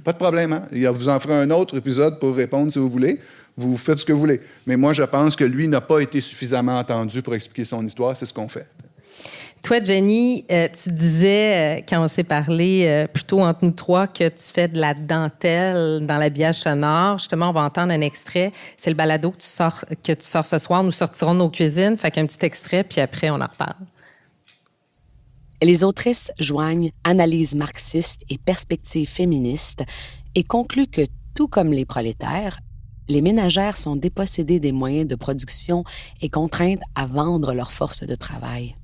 pas de problème, hein? Vous en ferez un autre épisode pour répondre si vous voulez. Vous faites ce que vous voulez. Mais moi, je pense que lui n'a pas été suffisamment entendu pour expliquer son histoire. C'est ce qu'on fait. Toi, Jenny, tu disais, quand on s'est parlé plus tôt entre nous trois, que tu fais de la dentelle dans l'habillage sonore. Justement, on va entendre un extrait. C'est le balado que tu sors ce soir. Nous sortirons de nos cuisines. Fait qu'un petit extrait, puis après, on en reparle. Les autrices joignent analyse marxiste et perspective féministe et concluent que, tout comme les prolétaires, les ménagères sont dépossédées des moyens de production et contraintes à vendre leur force de travail.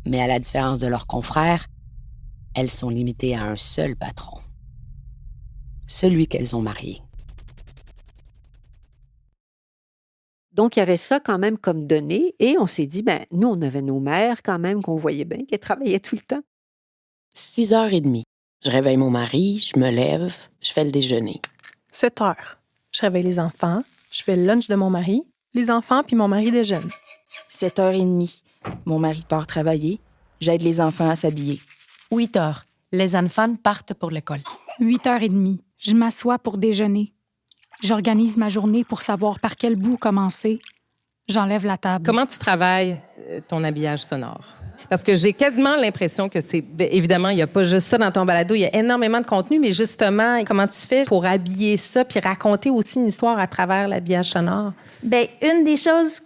Mais à la différence de leurs confrères, elles sont limitées à un seul patron, celui qu'elles ont marié. Donc, il y avait ça quand même comme donnée, et on s'est dit, nous, on avait nos mères quand même qu'on voyait bien, qu'elles travaillaient tout le temps. 6h30. Je réveille mon mari, je me lève, je fais le déjeuner. 7h. Je réveille les enfants, je fais le lunch de mon mari, les enfants puis mon mari déjeune. 7h30. Mon mari part travailler, j'aide les enfants à s'habiller. 8h. Les enfants partent pour l'école. 8h30. Je m'assois pour déjeuner. J'organise ma journée pour savoir par quel bout commencer. J'enlève la table. Comment tu travailles ton habillage sonore? Parce que j'ai quasiment l'impression que c'est... Évidemment, il n'y a pas juste ça dans ton balado, il y a énormément de contenu, mais justement, comment tu fais pour habiller ça puis raconter aussi une histoire à travers l'habillage sonore? Une des choses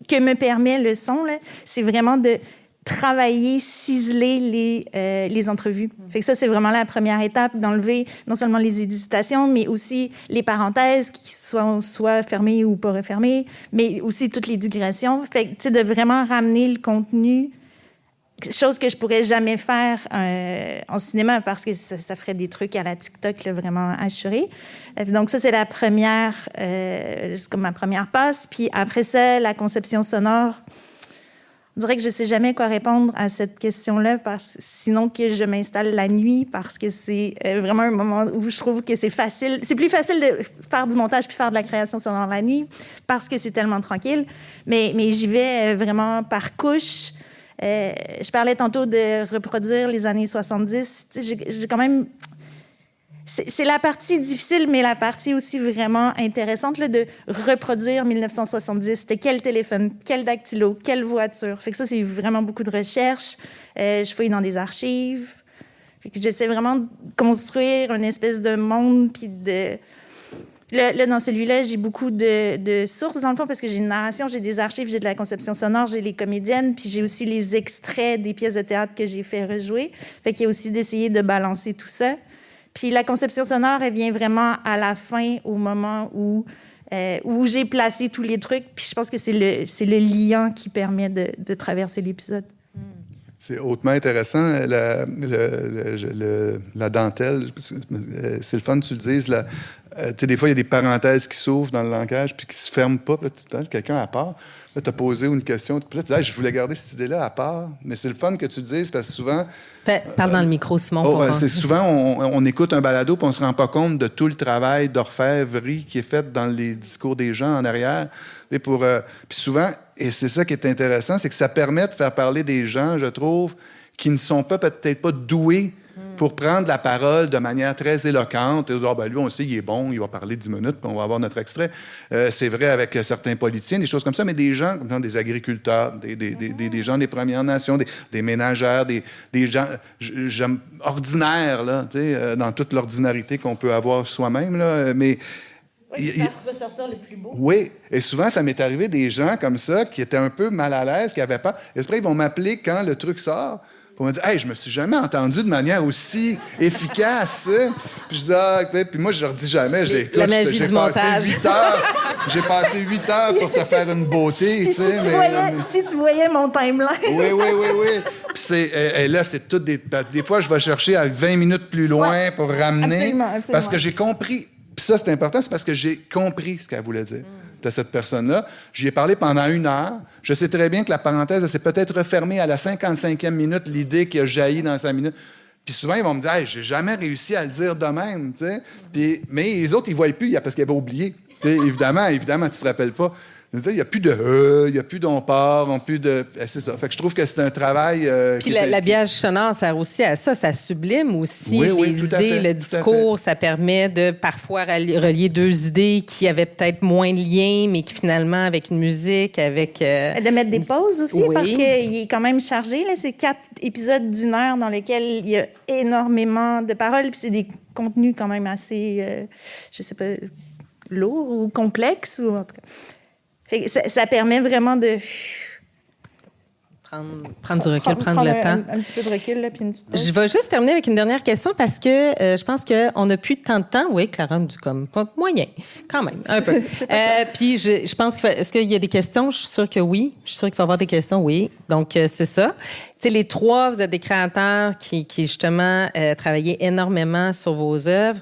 que me permet le son, là, c'est vraiment de travailler, ciseler les entrevues. Fait que ça, c'est vraiment la première étape, d'enlever non seulement les hésitations, mais aussi les parenthèses qui sont soit fermées ou pas refermées, mais aussi toutes les digressions. Fait que, tu sais, de vraiment ramener le contenu, chose que je pourrais jamais faire en cinéma parce que ça ferait des trucs à la TikTok là, vraiment assurés. Donc ça, c'est la première, c'est comme ma première passe. Puis après ça, la conception sonore, on dirait que je sais jamais quoi répondre à cette question-là, sinon que je m'installe la nuit, parce que c'est vraiment un moment où je trouve que c'est facile. C'est plus facile de faire du montage puis faire de la création sonore la nuit, parce que c'est tellement tranquille. Mais j'y vais vraiment par couche. Je parlais tantôt de reproduire les années 70. J'ai quand même... C'est la partie difficile, mais la partie aussi vraiment intéressante là, de reproduire 1970. C'était quel téléphone, quel dactylo, quelle voiture. Fait que ça, c'est vraiment beaucoup de recherche. Je fouille dans des archives. Fait que j'essaie vraiment de construire une espèce de monde. Puis là, dans celui-là, j'ai beaucoup de sources, dans le fond, parce que j'ai une narration, j'ai des archives, j'ai de la conception sonore, j'ai les comédiennes, puis j'ai aussi les extraits des pièces de théâtre que j'ai fait rejouer. Fait qu'il y a aussi d'essayer de balancer tout ça. Puis la conception sonore, elle vient vraiment à la fin, au moment où j'ai placé tous les trucs. Puis je pense que c'est le liant qui permet de traverser l'épisode. C'est hautement intéressant, la dentelle. C'est le fun que tu le dises. Tu sais, des fois, il y a des parenthèses qui s'ouvrent dans le langage puis qui ne se ferment pas. Puis là, quelqu'un à part. Là, tu as posé une question. Puis là, tu dis, je voulais garder cette idée-là à part. Mais c'est le fun que tu le dises parce que souvent... Parle dans le micro, Simon. C'est souvent, on écoute un balado puis on ne se rend pas compte de tout le travail d'orfèvrerie qui est fait dans les discours des gens en arrière. Et puis souvent, et c'est ça qui est intéressant, c'est que ça permet de faire parler des gens, je trouve, qui ne sont peut-être pas doués pour prendre la parole de manière très éloquente. Et dire, lui, on sait, il est bon, il va parler 10 minutes, puis on va avoir notre extrait. C'est vrai avec certains politiciens, des choses comme ça, mais des gens, des agriculteurs, des gens des Premières Nations, des ménagères, des gens ordinaires, là, dans toute l'ordinarité qu'on peut avoir soi-même. Là, mais ça pouvait sortir le plus beau. Oui, et souvent, ça m'est arrivé des gens comme ça qui étaient un peu mal à l'aise, qui n'avaient pas... Et après, ils vont m'appeler quand le truc sort pour me dire « Hey, je me suis jamais entendu de manière aussi efficace. » Puis je dis « puis moi, je leur dis jamais. J'ai passé 8 heures. J'ai passé 8 heures pour te faire une beauté. Si tu voyais mon timeline. Oui. Puis là, c'est tout des fois, je vais chercher à 20 minutes plus loin pour ramener. Absolument. Parce que j'ai compris. Puis ça, c'est important, c'est parce que j'ai compris ce qu'elle voulait dire de cette personne-là. J'y ai parlé pendant 1 heure. Je sais très bien que la parenthèse, elle s'est peut-être refermée à la 55e minute, l'idée qui a jailli dans 5 minutes. Puis souvent, ils vont me dire hey, « j'ai jamais réussi à le dire de même. » Mais les autres, ils ne voient plus parce qu'ils avaient oublié. Évidemment, tu te rappelles pas. Il n'y a plus de il n'y a plus d'on part, plus de. C'est ça. Fait que je trouve que c'est un travail. Puis l'habillage sonore sert aussi à ça. Ça sublime aussi les idées, le discours. Ça permet de parfois relier 2 idées qui avaient peut-être moins de lien, mais qui finalement, avec une musique, avec. De mettre des pauses aussi, parce qu'il est quand même chargé. Là. C'est 4 épisodes d'1 heure dans lesquels il y a énormément de paroles. Puis c'est des contenus quand même assez, je sais pas, lourds ou complexes. Ou, en tout cas. Ça permet vraiment de... Prendre du recul, prendre le temps. Un petit peu de recul, là, puis une petite pause. Je vais juste terminer avec une dernière question parce que je pense qu'on n'a plus tant de temps. Oui, Clara me dit comme pas moyen, quand même, un peu. Puis je pense est-ce qu'il y a des questions? Je suis sûre que oui. Je suis sûre qu'il va y avoir des questions, oui. Donc, c'est ça. Tu sais, les 3, vous êtes des créateurs qui justement, travaillaient énormément sur vos œuvres.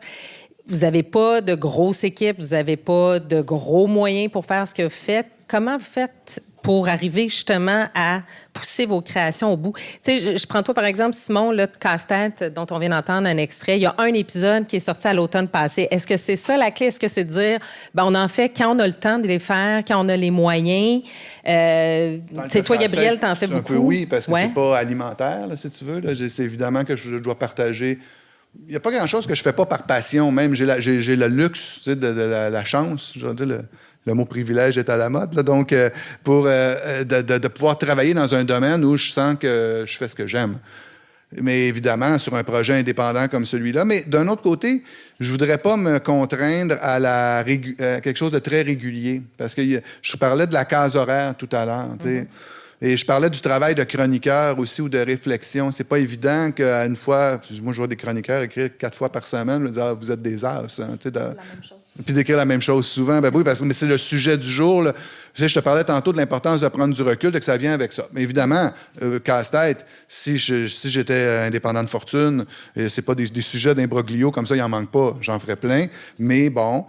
Vous n'avez pas de grosse équipe, vous n'avez pas de gros moyens pour faire ce que vous faites. Comment vous faites pour arriver justement à pousser vos créations au bout? Tu sais, je prends toi, par exemple, Simon, là, de Casse-tête, dont on vient d'entendre un extrait. Il y a un épisode qui est sorti à l'automne passé. Est-ce que c'est ça la clé? Est-ce que c'est de dire, on en fait quand on a le temps de les faire, quand on a les moyens? Tu sais, toi, Gabriel, t'en fais beaucoup. Un peu oui, parce que c'est pas alimentaire, là, si tu veux. Là. C'est évidemment que je dois partager. Il n'y a pas grand-chose que je ne fais pas par passion, même. J'ai le luxe, tu sais, de la chance. Je veux dire, le mot privilège est à la mode. Là, donc, de pouvoir travailler dans un domaine où je sens que je fais ce que j'aime. Mais évidemment, sur un projet indépendant comme celui-là. Mais d'un autre côté, je ne voudrais pas me contraindre à quelque chose de très régulier. Parce que je parlais de la case horaire tout à l'heure, tu sais. Et je parlais du travail de chroniqueur aussi ou de réflexion. C'est pas évident qu'à une fois, moi je vois des chroniqueurs écrire 4 fois par semaine, je me dis vous êtes des as, hein, tu sais, la même chose. Puis d'écrire la même chose souvent. Ben oui, mais c'est le sujet du jour. Là. Tu sais, je te parlais tantôt de l'importance de prendre du recul, de que ça vient avec ça. Mais évidemment, casse-tête, si j'étais indépendant de fortune, c'est pas des sujets d'imbroglio comme ça, il en manque pas. J'en ferais plein. Mais bon.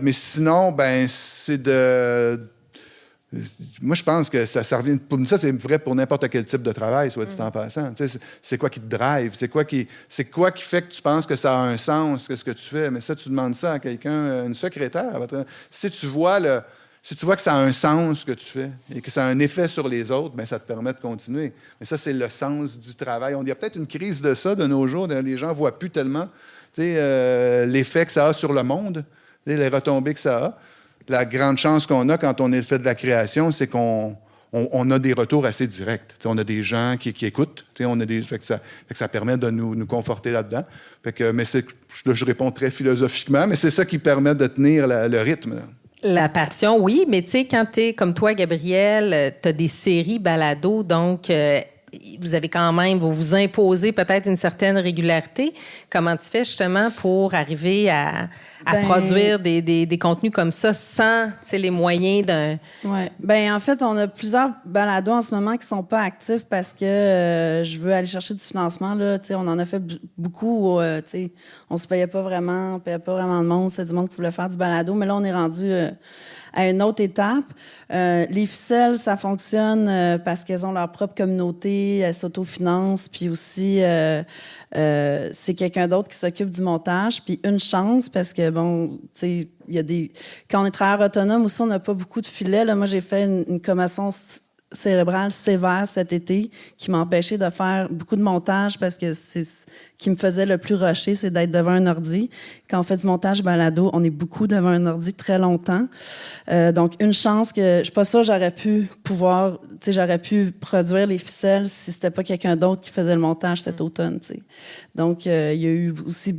Mais sinon, c'est de. Moi, je pense que ça revient. Ça, c'est vrai pour n'importe quel type de travail, soit dit en passant. Tu sais, c'est quoi qui te drive? C'est quoi qui fait que tu penses que ça a un sens, que ce que tu fais? Mais ça, tu demandes ça à quelqu'un, une secrétaire. Si tu vois que ça a un sens, ce que tu fais, et que ça a un effet sur les autres, bien, ça te permet de continuer. Mais ça, c'est le sens du travail. Il y a peut-être une crise de ça de nos jours. Les gens ne voient plus tellement l'effet que ça a sur le monde, les retombées que ça a. La grande chance qu'on a quand on est fait de la création, c'est qu'on a des retours assez directs. T'sais, on a des gens qui écoutent. Fait que ça permet de nous conforter là-dedans. Mais je réponds très philosophiquement, mais c'est ça qui permet de tenir le rythme. Là. La passion, oui, mais tu sais, quand tu es comme toi, Gabriel, tu as des séries balado, donc vous avez quand même, vous imposez peut-être une certaine régularité. Comment tu fais justement pour arriver à produire des contenus comme ça sans les moyens d'un... Oui. En fait, on a plusieurs balados en ce moment qui ne sont pas actifs parce que je veux aller chercher du financement. Là. On en a fait beaucoup. On ne se payait pas vraiment de monde. C'était du monde qui voulait faire du balado. Mais là, on est rendu à une autre étape. Les ficelles, ça fonctionne parce qu'elles ont leur propre communauté, elles s'autofinancent, puis aussi c'est quelqu'un d'autre qui s'occupe du montage. Puis une chance, parce que, bon, tu sais, il y a des... Quand on est travailleur autonome aussi, on n'a pas beaucoup de filets. Là, moi, j'ai fait une commotion cérébrale sévère cet été qui m'a empêché de faire beaucoup de montage parce que qui me faisait le plus rusher, c'est d'être devant un ordi. Quand on fait du montage balado, on est beaucoup devant un ordi très longtemps. Donc, une chance que... Je suis pas sûre j'aurais pu produire les ficelles si c'était pas quelqu'un d'autre qui faisait le montage cet automne, tu sais. Donc, il y a eu aussi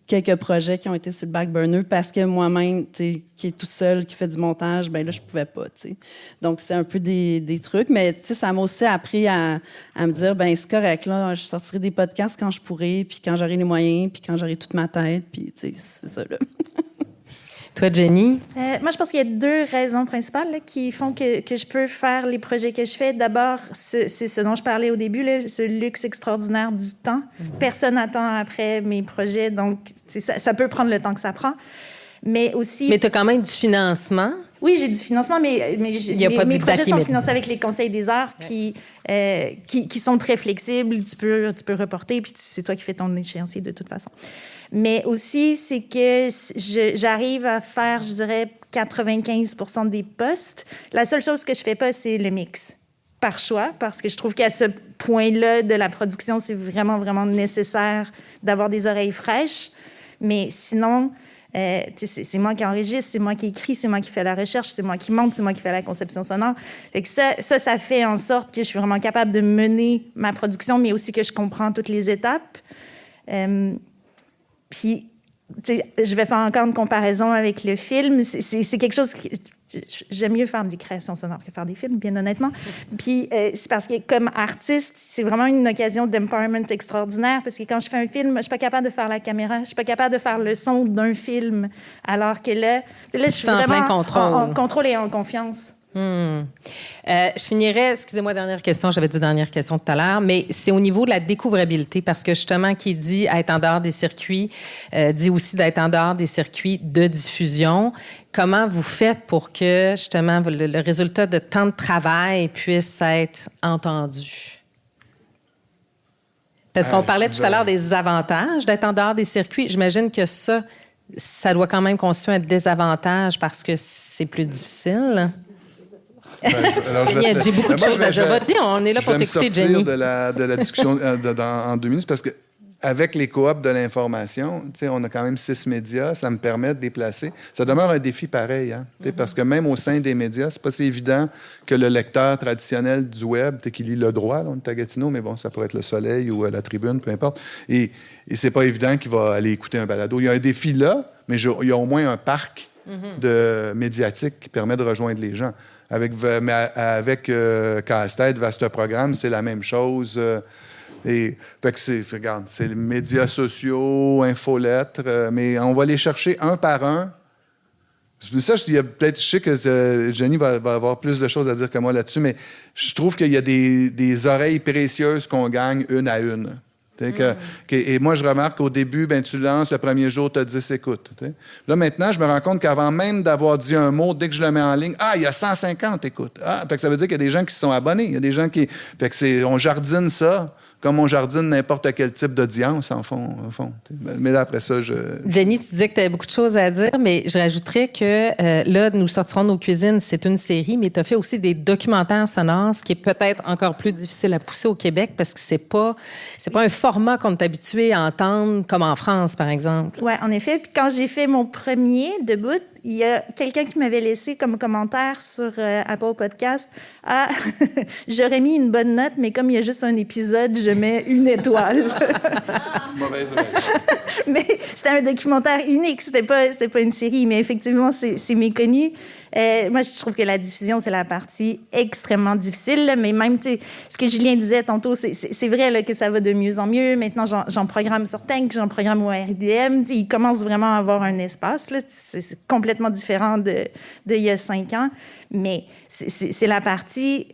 quelques projets qui ont été sur le back burner parce que moi-même, tu sais, qui est tout seul, qui fait du montage, ben là, je pouvais pas, tu sais. Donc, c'était un peu des trucs. Mais, tu sais, ça m'a aussi appris à me dire, ben c'est correct, là, je sortirai des podcasts quand je pourrai, puis quand j'aurai les moyens, puis quand j'aurai toute ma tête, puis, tu sais, c'est ça, là. Toi, Jenny? Moi, je pense qu'il y a 2 raisons principales là, qui font que je peux faire les projets que je fais. D'abord, c'est ce dont je parlais au début, là, ce luxe extraordinaire du temps. Personne n'attend après mes projets, donc ça peut prendre le temps que ça prend. Mais aussi... Mais tu as quand même du financement. Oui, j'ai du financement, mais mes projets sont financés avec les conseils des arts qui sont très flexibles. Tu peux reporter, puis c'est toi qui fais ton échéancier de toute façon. Mais aussi, c'est que j'arrive à faire, je dirais, 95% des postes. La seule chose que je fais pas, c'est le mix, par choix, parce que je trouve qu'à ce point-là de la production, c'est vraiment, vraiment nécessaire d'avoir des oreilles fraîches. Mais sinon... c'est moi qui enregistre, c'est moi qui écris, c'est moi qui fais la recherche, c'est moi qui monte, c'est moi qui fais la conception sonore. Fait que ça fait en sorte que je suis vraiment capable de mener ma production, mais aussi que je comprends toutes les étapes. Puis, je vais faire encore une comparaison avec le film. C'est quelque chose qui... J'aime mieux faire des créations sonores que faire des films, bien honnêtement. Puis, c'est parce que comme artiste, c'est vraiment une occasion d'empowerment extraordinaire parce que quand je fais un film, je suis pas capable de faire la caméra, je suis pas capable de faire le son d'un film. Alors que là je suis vraiment en contrôle et en confiance. Je finirais, excusez-moi, dernière question, j'avais dit dernière question tout à l'heure, mais c'est au niveau de la découvrabilité, parce que justement, qui dit être en dehors des circuits, dit aussi d'être en dehors des circuits de diffusion. Comment vous faites pour que, justement, le résultat de tant de travail puisse être entendu? Parce qu'on parlait tout à l'heure des avantages d'être en dehors des circuits. J'imagine que ça doit quand même constituer un désavantage parce que c'est plus difficile. J'ai beaucoup de choses à dire. On est là pour t'écouter, Jenny. Je vais me sortir de la discussion en 2 minutes parce qu'avec les coops de l'information, on a quand même 6 médias, ça me permet de déplacer. Ça demeure un défi pareil, hein, parce que même au sein des médias, c'est pas si évident que le lecteur traditionnel du web, qui lit Le Droit, là, on est à Gatineau, mais bon, ça pourrait être Le Soleil ou La Tribune, peu importe. Et c'est pas évident qu'il va aller écouter un balado. Il y a un défi là, mais il y a au moins un parc de médiatique qui permet de rejoindre les gens. Avec Casse-Tête, Vaste Programme, c'est la même chose. Et fait que c'est les médias sociaux, infolettres, mais on va les chercher un par un. Ça, il y a peut-être, je sais que Jenny va avoir plus de choses à dire que moi là-dessus, mais je trouve qu'il y a des oreilles précieuses qu'on gagne une à une. Et moi, je remarque qu'au début, tu lances, le premier jour, tu as 10 écoutes. Là, maintenant, je me rends compte qu'avant même d'avoir dit un mot, dès que je le mets en ligne, il y a 150 écoutes. Fait que ça veut dire qu'il y a des gens qui se sont abonnés. Il y a des gens qui... Fait que on jardine ça comme on jardine n'importe quel type d'audience, en fond. Mais là, après ça, Jenny, tu disais que tu avais beaucoup de choses à dire, mais je rajouterais que là, Nous sortirons de nos cuisines, c'est une série, mais tu as fait aussi des documentaires sonores, ce qui est peut-être encore plus difficile à pousser au Québec parce que c'est pas un format qu'on est habitué à entendre comme en France, par exemple. Oui, en effet. Puis quand j'ai fait mon premier debut, il y a quelqu'un qui m'avait laissé comme commentaire sur Apple Podcast. J'aurais mis une bonne note, mais comme il y a juste un épisode, je mets 1 étoile. Mauvaise oreille. Mais c'était un documentaire unique, c'était pas une série, mais effectivement, c'est méconnu. Moi, je trouve que la diffusion, c'est la partie extrêmement difficile, là, mais même, tu sais, ce que Julien disait tantôt, c'est vrai là, que ça va de mieux en mieux. Maintenant, j'en programme sur Tank, j'en programme au RDM. Il commence vraiment à avoir un espace. Là, c'est complètement différent de il y a 5 ans, mais c'est la partie...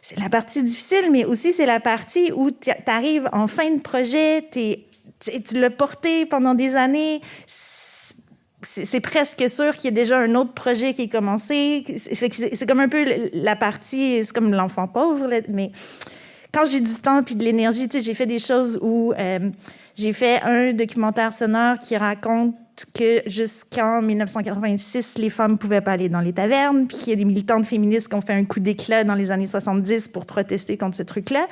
C'est la partie difficile, mais aussi c'est la partie où tu arrives en fin de projet, tu l'as porté pendant des années, c'est presque sûr qu'il y a déjà un autre projet qui est commencé. C'est comme un peu la partie, c'est comme l'enfant pauvre, là, mais quand j'ai du temps puis de l'énergie, j'ai fait des choses où j'ai fait un documentaire sonore qui raconte que jusqu'en 1986, les femmes ne pouvaient pas aller dans les tavernes, puis qu'il y a des militantes féministes qui ont fait un coup d'éclat dans les années 70 pour protester contre ce truc-là.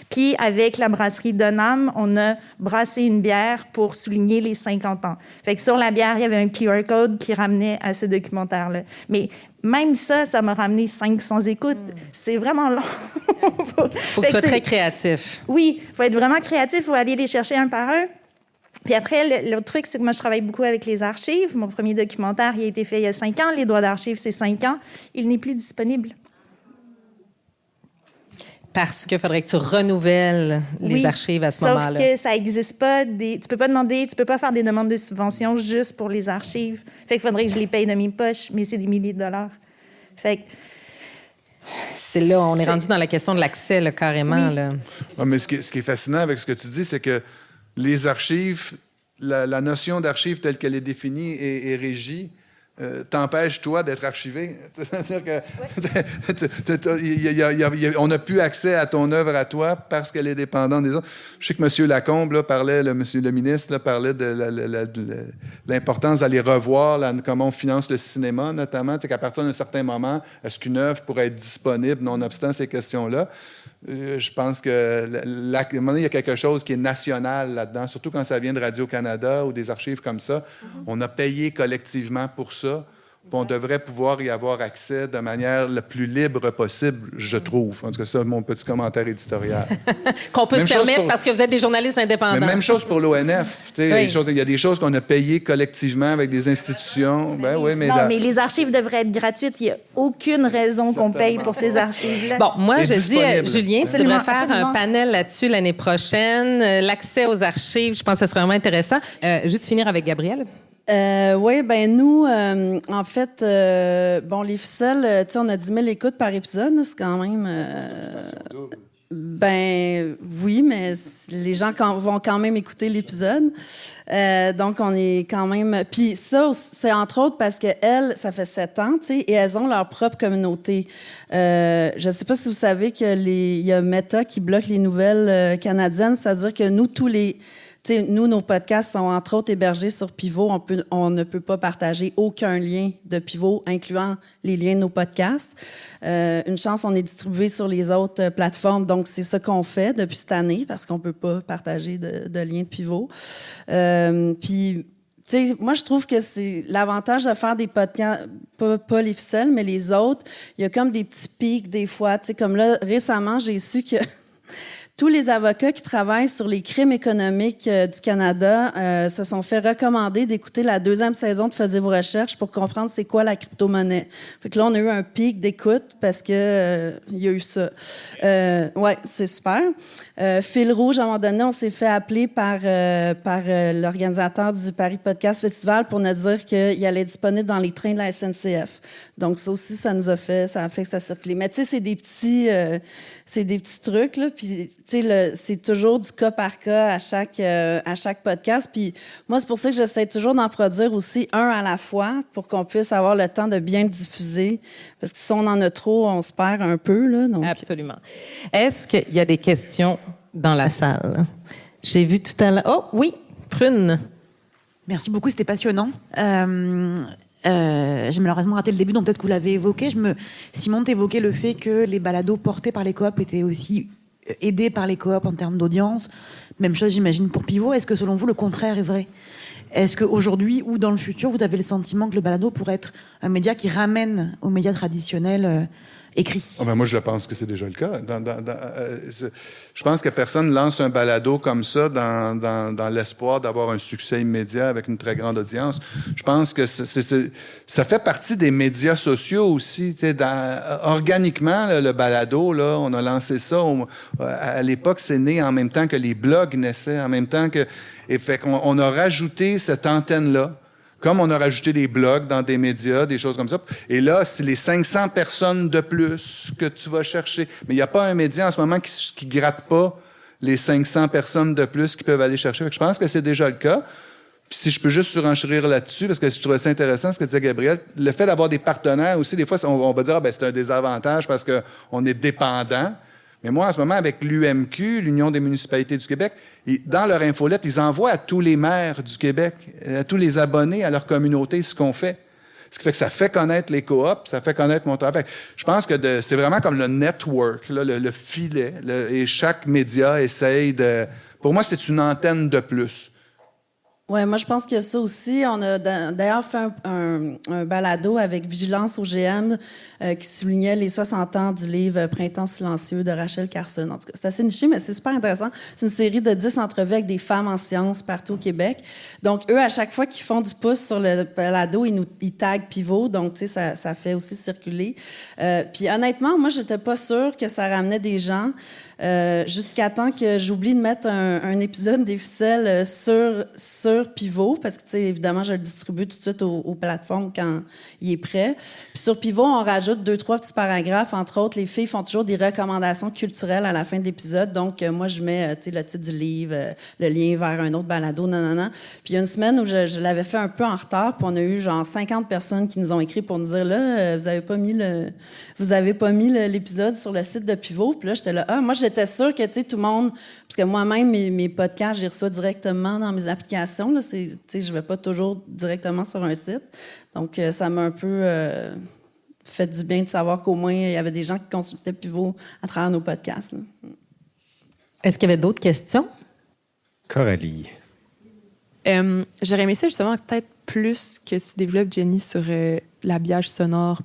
Puis, avec la brasserie Donham, on a brassé une bière pour souligner les 50 ans. Fait que sur la bière, il y avait un QR code qui ramenait à ce documentaire-là. Mais même ça m'a ramené 500 écoutes. C'est vraiment long. Faut que tu sois très créatif. Oui, il faut être vraiment créatif. Il faut aller les chercher un par un. Puis après, l'autre truc, c'est que moi, je travaille beaucoup avec les archives. Mon premier documentaire, il a été fait il y a 5 ans. Les droits d'archives, c'est 5 ans. Il n'est plus disponible. Parce qu'il faudrait que tu renouvelles les archives à ce moment-là. Sauf que ça n'existe pas. Tu peux pas faire des demandes de subvention juste pour les archives. Fait qu'il faudrait que je les paye de mes poches, mais c'est des milliers de dollars. Fait que... C'est là, on est rendu dans la question de l'accès, là, carrément. Oui. Là. Ouais, mais ce qui est fascinant avec ce que tu dis, c'est que les archives, la notion d'archive telle qu'elle est définie et régie, t'empêche, toi, d'être archivé. C'est-à-dire que on n'a plus accès à ton œuvre à toi parce qu'elle est dépendante des autres. Je sais que M. Lacombe là, parlait, le ministre là, parlait de l'importance d'aller revoir comment on finance le cinéma, notamment, qu'à partir d'un certain moment, est-ce qu'une œuvre pourrait être disponible, nonobstant ces questions-là? Je pense qu'à un moment donné, il y a quelque chose qui est national là-dedans, surtout quand ça vient de Radio-Canada ou des archives comme ça. On a payé collectivement pour ça. On devrait pouvoir y avoir accès de manière la plus libre possible, je trouve. En tout cas, ça, mon petit commentaire éditorial. Qu'on peut se permettre parce que vous êtes des journalistes indépendants. Mais même chose pour l'ONF. Oui. Il y a des choses qu'on a payées collectivement avec des institutions. Mais les archives devraient être gratuites. Il n'y a aucune raison qu'on paye pour ces archives-là. Bon, moi, je dis, Julien, tu devrais faire un panel là-dessus l'année prochaine. L'accès aux archives, je pense que ce serait vraiment intéressant. Juste finir avec Gabrielle. Oui, nous, en fait, les ficelles, on a 10 000 écoutes par épisode, c'est quand même... oui, mais les gens vont quand même écouter l'épisode. Donc, on est quand même... Puis ça, c'est entre autres parce qu'elles, ça fait 7 ans, et elles ont leur propre communauté. Je ne sais pas si vous savez qu'il y a Meta qui bloque les nouvelles canadiennes, c'est-à-dire que nous, nous, nos podcasts sont entre autres hébergés sur Pivot. On ne peut pas partager aucun lien de Pivot, incluant les liens de nos podcasts. Une chance, on est distribué sur les autres plateformes. Donc, c'est ce qu'on fait depuis cette année, parce qu'on ne peut pas partager de liens de Pivot. Puis, moi, je trouve que c'est l'avantage de faire des podcasts, pas les ficelles, mais les autres. Il y a comme des petits pics des fois. Comme là, récemment, j'ai su que... Tous les avocats qui travaillent sur les crimes économiques du Canada se sont fait recommander d'écouter la 2e saison de Faisez vos recherches pour comprendre c'est quoi la crypto-monnaie. Fait que là, on a eu un pic d'écoute parce que il y a eu ça. Ouais, c'est super. Fil rouge, à un moment donné, on s'est fait appeler par l'organisateur du Paris Podcast Festival pour nous dire qu'il allait être disponible dans les trains de la SNCF. Donc, ça aussi, ça a fait que ça circulait. Mais tu sais, c'est des petits trucs, là. Puis, tu sais, c'est toujours du cas par cas à chaque podcast. Puis, moi, c'est pour ça que j'essaie toujours d'en produire aussi un à la fois pour qu'on puisse avoir le temps de bien le diffuser. Parce que si on en a trop, on se perd un peu, là. Donc... Absolument. Est-ce qu'il y a des questions dans la salle? J'ai vu tout à l'heure... Oh, oui, Prune. Merci beaucoup, c'était passionnant. J'ai malheureusement raté le début, donc peut-être que vous l'avez évoqué. Simon t'évoquait le fait que les balados portés par les coops étaient aussi aidés par les coops en termes d'audience. Même chose, j'imagine, pour Pivot. Est-ce que, selon vous, le contraire est vrai? Est-ce qu'aujourd'hui ou dans le futur, vous avez le sentiment que le balado pourrait être un média qui ramène aux médias traditionnels écrits? Moi, je pense que c'est déjà le cas. Je pense que personne lance un balado comme ça dans l'espoir d'avoir un succès immédiat avec une très grande audience. Je pense que ça fait partie des médias sociaux aussi. Organiquement, le balado, là, on a lancé ça. À l'époque, c'est né en même temps que les blogs naissaient, en même temps que... Et fait qu'on a rajouté cette antenne-là. Comme on a rajouté des blogs dans des médias, des choses comme ça. Et là, c'est les 500 personnes de plus que tu vas chercher. Mais il n'y a pas un média en ce moment qui gratte pas les 500 personnes de plus qui peuvent aller chercher. Je pense que c'est déjà le cas. Puis si je peux juste surenchérir là-dessus, parce que je trouvais ça intéressant ce que disait Gabrielle, le fait d'avoir des partenaires aussi, des fois, on va dire c'est un désavantage parce qu'on est dépendant. Mais moi, en ce moment, avec l'UMQ, l'Union des municipalités du Québec, dans leur infolette, ils envoient à tous les maires du Québec, à tous les abonnés, à leur communauté, ce qu'on fait. Ce qui fait que ça fait connaître les coops, ça fait connaître mon travail. Je pense que c'est vraiment comme le network, là, le filet, et chaque média essaye de... Pour moi, c'est une antenne de plus. Oui, moi, je pense que ça aussi. On a d'ailleurs fait un balado avec Vigilance OGM qui soulignait les 60 ans du livre Printemps silencieux de Rachel Carson. En tout cas, c'est assez niché, mais c'est super intéressant. C'est une série de 10 entrevues avec des femmes en sciences partout au Québec. Donc, eux, à chaque fois qu'ils font du pouce sur le balado, ils taguent Pivot. Donc, tu sais, ça fait aussi circuler. Puis, honnêtement, moi, j'étais pas sûre que ça ramenait des gens. Jusqu'à temps que j'oublie de mettre un épisode des ficelles sur Pivot, parce que, tu sais, évidemment, je le distribue tout de suite aux plateformes quand il est prêt. Puis sur Pivot, on rajoute 2-3 petits paragraphes. Entre autres, les filles font toujours des recommandations culturelles à la fin de l'épisode. Donc, moi, je mets, tu sais, le titre du livre, le lien vers un autre balado, nanana. Puis il y a une semaine où je l'avais fait un peu en retard, puis on a eu genre 50 personnes qui nous ont écrit pour nous dire, là, vous avez pas mis l'épisode sur le site de Pivot. Puis là, j'étais là, moi, j'étais sûre que, tu sais, tout le monde... Parce que moi-même, mes podcasts, je les reçois directement dans mes applications. Là, tu sais, je ne vais pas toujours directement sur un site. Donc, ça m'a un peu fait du bien de savoir qu'au moins, il y avait des gens qui consultaient Pivot à travers nos podcasts. Là. Est-ce qu'il y avait d'autres questions? Coralie. J'aurais aimé ça, justement, peut-être plus que tu développes, Jenny, sur l'habillage sonore.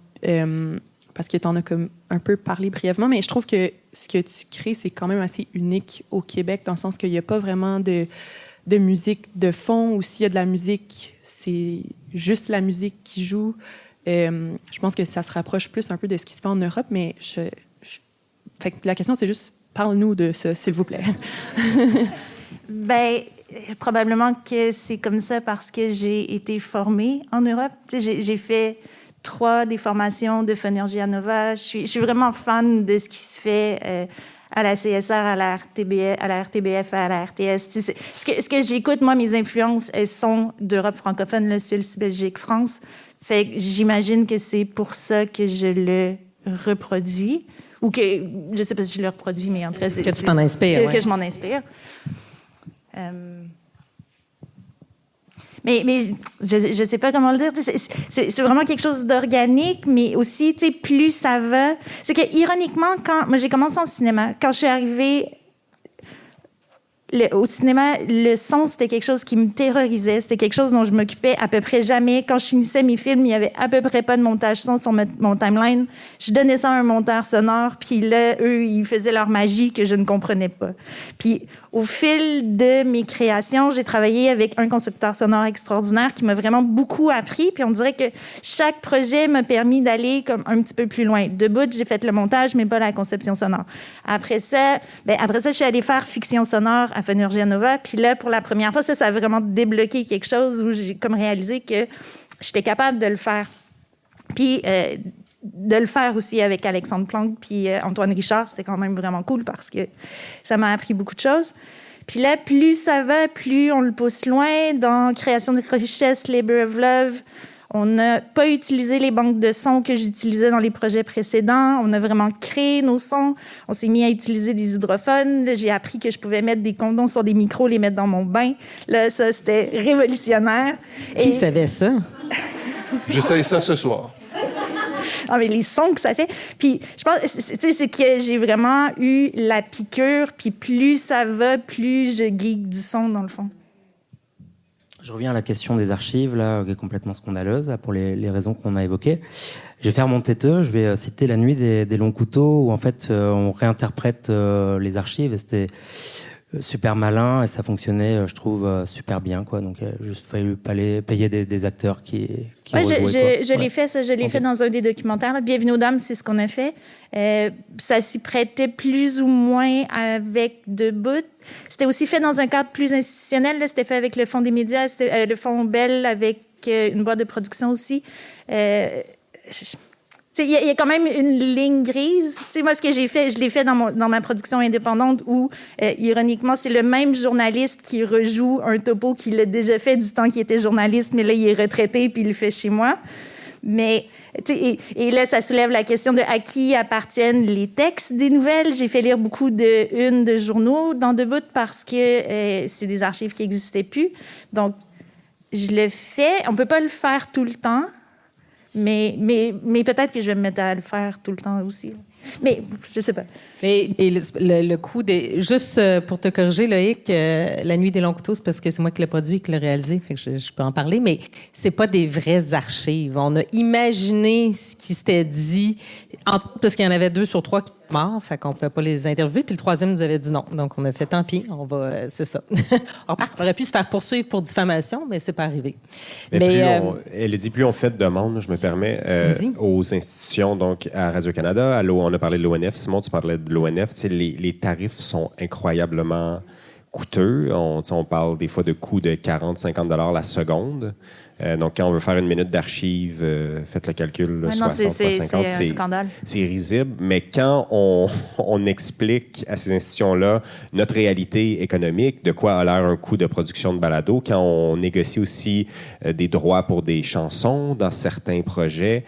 Parce que tu en as comme un peu parlé brièvement, mais je trouve que ce que tu crées, c'est quand même assez unique au Québec, dans le sens qu'il n'y a pas vraiment de musique de fond, ou s'il y a de la musique, c'est juste la musique qui joue. Je pense que ça se rapproche plus un peu de ce qui se fait en Europe, mais fait que la question, c'est juste, parle-nous de ça, s'il vous plaît. Bien, probablement que c'est comme ça parce que j'ai été formée en Europe. Tu sais, j'ai fait 3 des formations de Fonergia Nova. Je suis vraiment fan de ce qui se fait à la CSR, à la RTBF, à la RTS. Ce que j'écoute, moi, mes influences, elles sont d'Europe francophone, le Suisse, Belgique, France. Fait que j'imagine que c'est pour ça que je le reproduis. Ou que, je sais pas si je le reproduis, mais en tout cas, que tu t'en inspires. Que je m'en inspire. Mais je sais pas comment le dire. C'est vraiment quelque chose d'organique, mais aussi, tu sais, plus ça va... C'est que, ironiquement, moi, j'ai commencé en cinéma. Quand je suis arrivée au cinéma, le son, c'était quelque chose qui me terrorisait. C'était quelque chose dont je m'occupais à peu près jamais. Quand je finissais mes films, il y avait à peu près pas de montage son sur mon timeline. Je donnais ça à un monteur sonore, puis là, eux, ils faisaient leur magie que je ne comprenais pas. Puis, au fil de mes créations, j'ai travaillé avec un concepteur sonore extraordinaire qui m'a vraiment beaucoup appris. Puis on dirait que chaque projet m'a permis d'aller comme un petit peu plus loin. De bout, j'ai fait le montage, mais pas la conception sonore. Après ça, je suis allée faire fiction sonore à Fonergia Nova. Puis là, pour la première fois, ça a vraiment débloqué quelque chose où j'ai comme réalisé que j'étais capable de le faire. Puis de le faire aussi avec Alexandre Plante puis Antoine Richard, c'était quand même vraiment cool parce que ça m'a appris beaucoup de choses. Puis là, plus ça va, plus on le pousse loin. Dans Création de richesse, Labor of Love, on n'a pas utilisé les banques de sons que j'utilisais dans les projets précédents. On a vraiment créé nos sons. On s'est mis à utiliser des hydrophones. Là, j'ai appris que je pouvais mettre des condoms sur des micros, les mettre dans mon bain. Là, ça, c'était révolutionnaire. Qui savait ça? J'essaye ça ce soir. Ah, mais les sons que ça fait. Puis, je pense, tu sais, c'est que j'ai vraiment eu la piqûre, puis plus ça va, plus je geek du son, dans le fond. Je reviens à la question des archives, là, qui est complètement scandaleuse, là, pour les raisons qu'on a évoquées. Je vais faire mon têteux, je vais citer La nuit des longs couteaux, où en fait, on réinterprète les archives, et c'était super malin, et ça fonctionnait, je trouve, super bien, quoi. Donc, juste fallu payer des acteurs qui ouais, rejouaient, je l'ai fait, ça, je l'ai fait dans un des documentaires. Là. Bienvenue aux dames, c'est ce qu'on a fait. Ça s'y prêtait plus ou moins avec de bouts. C'était aussi fait dans un cadre plus institutionnel. Là. C'était fait avec le Fonds des médias, c'était le Fonds Bell, avec une boîte de production aussi. Il y a quand même une ligne grise. T'sais, moi, ce que j'ai fait, je l'ai fait dans ma production indépendante où, ironiquement, c'est le même journaliste qui rejoue un topo qu'il a déjà fait du temps qu'il était journaliste, mais là, il est retraité puis il le fait chez moi. Mais, et là, ça soulève la question de à qui appartiennent les textes des nouvelles. J'ai fait lire beaucoup de journaux dans Debout parce que c'est des archives qui n'existaient plus. Donc, je le fais. On ne peut pas le faire tout le temps, mais peut-être que je vais me mettre à le faire tout le temps aussi. Mais je ne sais pas. Et le coup des... Juste pour te corriger, Loïc, La Nuit des longs couteaux, c'est parce que c'est moi qui l'ai produit et qui l'ai réalisé, fait que je peux en parler, mais c'est pas des vraies archives. On a imaginé ce qui s'était dit, parce qu'il y en avait 2 sur 3 qui étaient morts, fait qu'on pouvait pas les interviewer, puis le 3e nous avait dit non. Donc, on a fait tant pis, c'est ça. On aurait pu se faire poursuivre pour diffamation, mais c'est pas arrivé. Elle dit, plus on fait de demandes, je me permets, aux institutions, donc à Radio-Canada, on a parlé de l'ONF. Simon, tu parlais de l'ONF. Les tarifs sont incroyablement coûteux. On parle des fois de coûts de 40-50 $ la seconde. Donc, quand on veut faire une minute d'archive, faites le calcul, 60 c'est 50, un scandale. C'est risible. Mais quand on explique à ces institutions-là notre réalité économique, de quoi a l'air un coût de production de balado, quand on négocie aussi des droits pour des chansons dans certains projets,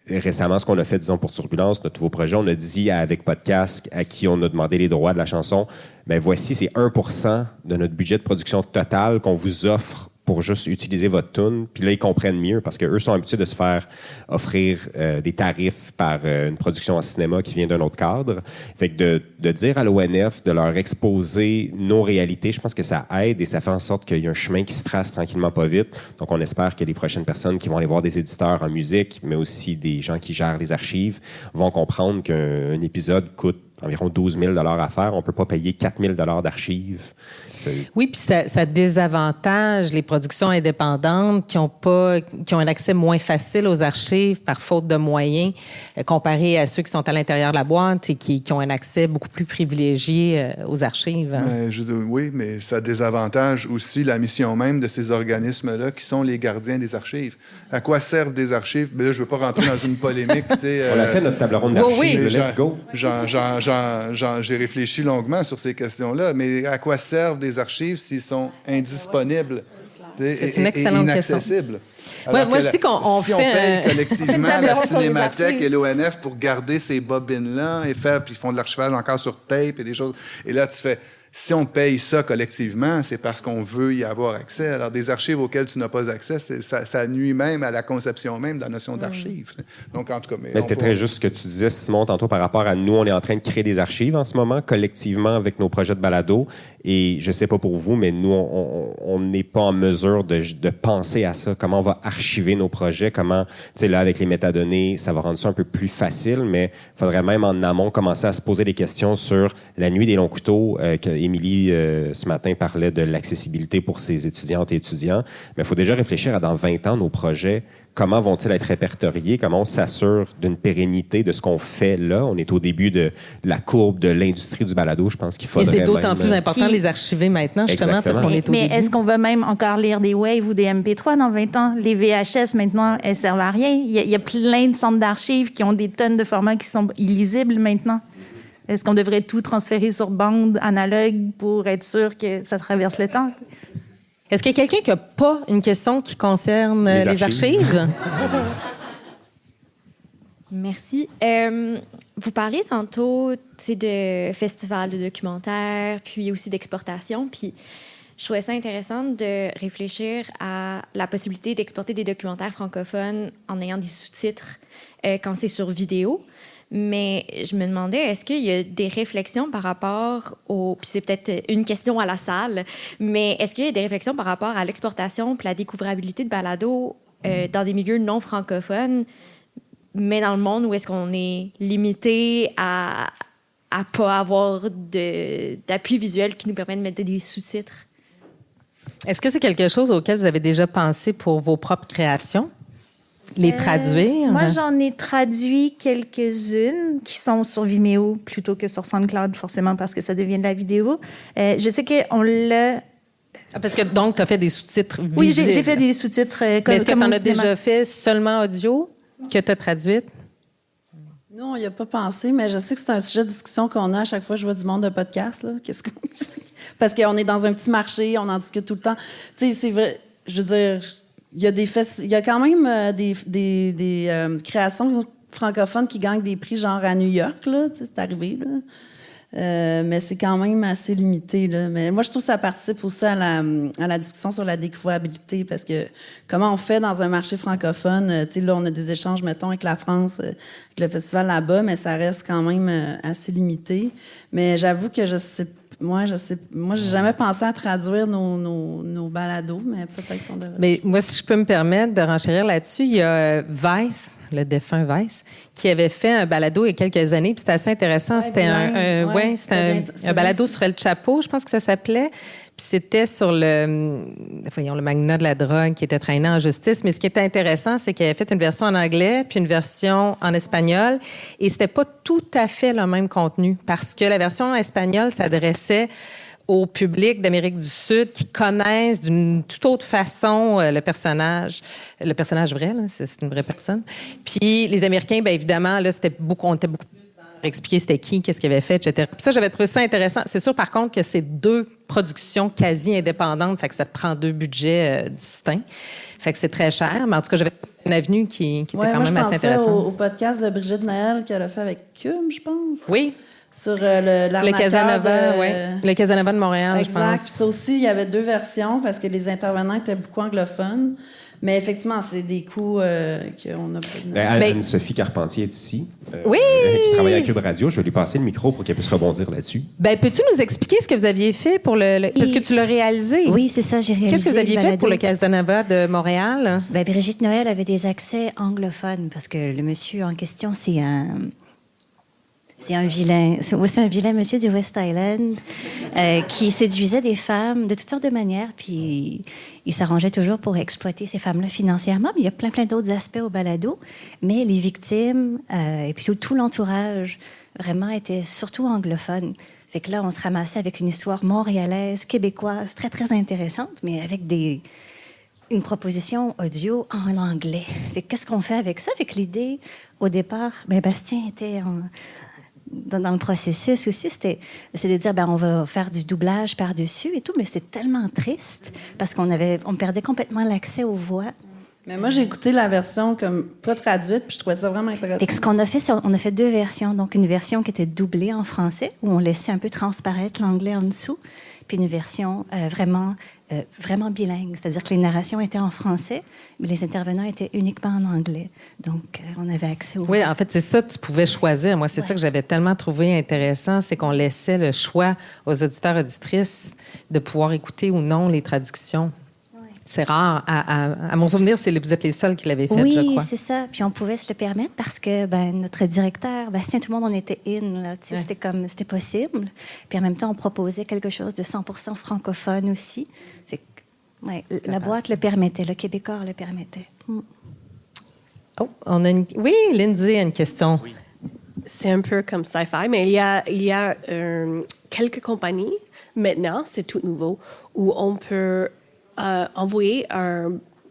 récemment, ce qu'on a fait, disons, pour Turbulence, notre nouveau projet, on a dit avec Podcast, à qui on a demandé les droits de la chanson, bien, voici, c'est 1% de notre budget de production total qu'on vous offre pour juste utiliser votre tune. Puis là, ils comprennent mieux parce qu'eux sont habitués de se faire offrir des tarifs par une production en cinéma qui vient d'un autre cadre. Fait que de dire à l'ONF, de leur exposer nos réalités, je pense que ça aide et ça fait en sorte qu'il y a un chemin qui se trace tranquillement pas vite. Donc, on espère que les prochaines personnes qui vont aller voir des éditeurs en musique, mais aussi des gens qui gèrent les archives, vont comprendre qu'un épisode coûte environ 12 000 $ à faire. On ne peut pas payer 4 000 $ d'archives. Oui, puis ça désavantage les productions indépendantes qui ont un accès moins facile aux archives par faute de moyens, comparé à ceux qui sont à l'intérieur de la boîte et qui ont un accès beaucoup plus privilégié aux archives. Oui, mais ça désavantage aussi la mission même de ces organismes-là qui sont les gardiens des archives. À quoi servent des archives? Là, je ne veux pas rentrer dans une polémique. On a fait notre table ronde d'archives. Oui. Let's go. J'ai réfléchi longuement sur ces questions-là, mais à quoi servent des archives s'ils sont indisponibles c'est une excellente inaccessibles? Moi, je dis qu'on si on paye collectivement la Cinémathèque et l'ONF pour garder ces bobines-là puis ils font de l'archivage encore sur tape et des choses. Et là, tu fais... Si on paye ça collectivement, c'est parce qu'on veut y avoir accès. Alors, des archives auxquelles tu n'as pas accès, ça nuit même à la conception même de la notion d'archive. Donc, en tout cas... Mais c'était très juste ce que tu disais, Simon, tantôt, par rapport à nous. On est en train de créer des archives en ce moment, collectivement, avec nos projets de balado. Et je ne sais pas pour vous, mais nous, on n'est pas en mesure de penser à ça. Comment on va archiver nos projets, comment, tu sais, là, avec les métadonnées, ça va rendre ça un peu plus facile, mais il faudrait même en amont commencer à se poser des questions sur La Nuit des longs couteaux, Émilie, ce matin, parlait de l'accessibilité pour ses étudiantes et étudiants. Mais il faut déjà réfléchir à dans 20 ans, nos projets, comment vont-ils être répertoriés? Comment on s'assure d'une pérennité de ce qu'on fait là? On est au début de la courbe de l'industrie du balado. Je pense qu'il faudrait. Et c'est d'autant plus important de les archiver maintenant, justement, parce qu'on est au début. Mais est-ce qu'on va même encore lire des Waves ou des MP3 dans 20 ans? Les VHS, maintenant, elles servent à rien. Il y a plein de centres d'archives qui ont des tonnes de formats qui sont illisibles maintenant. Est-ce qu'on devrait tout transférer sur bande analogue pour être sûr que ça traverse le temps? Est-ce qu'il y a quelqu'un qui n'a pas une question qui concerne les archives? Merci. Vous parliez tantôt de festivals de documentaires, puis aussi d'exportation. Puis je trouvais ça intéressant de réfléchir à la possibilité d'exporter des documentaires francophones en ayant des sous-titres quand c'est sur vidéo. Mais je me demandais, est-ce qu'il y a des réflexions par rapport au... Puis c'est peut-être une question à la salle, mais est-ce qu'il y a des réflexions par rapport à l'exportation puis la découvrabilité de balado dans des milieux non francophones, mais dans le monde où est-ce qu'on est limité à pas avoir d'appui visuel qui nous permet de mettre des sous-titres? Est-ce que c'est quelque chose auquel vous avez déjà pensé pour vos propres créations? Les traduire? Moi, j'en ai traduit quelques-unes qui sont sur Vimeo plutôt que sur SoundCloud, forcément, parce que ça devient de la vidéo. Je sais qu'on l'a... Parce que, donc, tu as fait des sous-titres visibles. Oui, j'ai fait des sous-titres comme est-ce que tu en as déjà fait seulement audio que tu as traduite? Non, on n'y a pas pensé, mais je sais que c'est un sujet de discussion qu'on a à chaque fois que je vois du monde de podcast. Là. Parce qu'on est dans un petit marché, on en discute tout le temps. Tu sais, c'est vrai, je veux dire... il y a quand même des créations francophones qui gagnent des prix genre à New York, là, c'est arrivé, là. Mais c'est quand même assez limité, là. Mais moi, je trouve que ça participe aussi à la discussion sur la découvrabilité, parce que comment on fait dans un marché francophone, tu sais, là, on a des échanges, mettons, avec la France, avec le festival là-bas, mais ça reste quand même assez limité. Mais j'avoue que moi, j'ai jamais pensé à traduire nos balados, mais peut-être qu'on devrait. Mais moi, si je peux me permettre de renchérir là-dessus, il y a Vice, le défunt Vice, qui avait fait un balado il y a quelques années, puis c'était assez intéressant. C'était un balado sur El Chapo, je pense que ça s'appelait. Puis c'était sur le magnat de la drogue qui était traîné en justice. Mais ce qui était intéressant, c'est qu'il avait fait une version en anglais puis une version en espagnol. Et c'était pas tout à fait le même contenu parce que la version espagnole s'adressait au public d'Amérique du Sud qui connaissent d'une toute autre façon le personnage vrai, là, c'est une vraie personne. Puis les Américains, bien évidemment, là, on était beaucoup plus dans expliquer c'était qui, qu'est-ce qu'il avait fait, etc. Puis ça, j'avais trouvé ça intéressant. C'est sûr, par contre, que c'est 2 productions quasi indépendantes, fait que ça te prend 2 budgets distincts. Fait que c'est très cher, mais en tout cas, j'avais une avenue qui était quand même assez intéressante. Au podcast de Brigitte Noël qu'elle a fait avec Cum, je pense. Oui. Sur le Casanova, oui. Le Casanova de Montréal, exact. Je pense. Puis ça aussi, il y avait 2 versions parce que les intervenants étaient beaucoup anglophones. Mais effectivement, c'est des coups qu'on n'a pas... Anne-Sophie Carpentier est ici. Oui! Qui travaille à Cube Radio. Je vais lui passer le micro pour qu'elle puisse rebondir là-dessus. Ben, peux-tu nous expliquer ce que vous aviez fait pour parce que tu l'as réalisé? Oui, c'est ça, j'ai réalisé. Qu'est-ce que vous aviez fait pour le Casanova de Montréal? Ben, Brigitte Noël avait des accès anglophones parce que le monsieur en question, c'est un vilain. C'est un vilain monsieur du West Island qui séduisait des femmes de toutes sortes de manières, puis il s'arrangeait toujours pour exploiter ces femmes-là financièrement. Mais il y a plein d'autres aspects au balado. Mais les victimes et puis tout l'entourage vraiment étaient surtout anglophones. Fait que là, on se ramassait avec une histoire montréalaise, québécoise, très, très intéressante, mais avec une proposition audio en anglais. Fait que qu'est-ce qu'on fait avec ça? Fait que l'idée, au départ, Bastien était dans le processus aussi, c'est de dire, on va faire du doublage par-dessus et tout, mais c'est tellement triste parce qu'on perdait complètement l'accès aux voix. Mais moi, j'ai écouté la version comme pas traduite, puis je trouvais ça vraiment intéressant. Et ce qu'on a fait, c'est on a fait 2 versions. Donc, une version qui était doublée en français, où on laissait un peu transparaître l'anglais en dessous, puis une version vraiment bilingue, c'est-à-dire que les narrations étaient en français, mais les intervenants étaient uniquement en anglais. Donc, on avait accès aux... Oui, en fait, c'est ça que tu pouvais choisir. Moi, c'est ça que j'avais tellement trouvé intéressant, c'est qu'on laissait le choix aux auditeurs, auditrices de pouvoir écouter ou non les traductions. C'est rare. À mon souvenir, vous êtes les seuls qui l'avaient fait, je crois. Oui, c'est ça. Puis on pouvait se le permettre parce que notre directeur, Bastien, tout le monde, on était in. Là, c'était possible. Puis en même temps, on proposait quelque chose de 100% francophone aussi. Fait que, la boîte le permettait, le Québécois le permettait. Oh, on a Oui, Lindsay a une question. Oui. C'est un peu comme sci-fi, mais il y a quelques compagnies, maintenant, c'est tout nouveau, où on peut... envoyer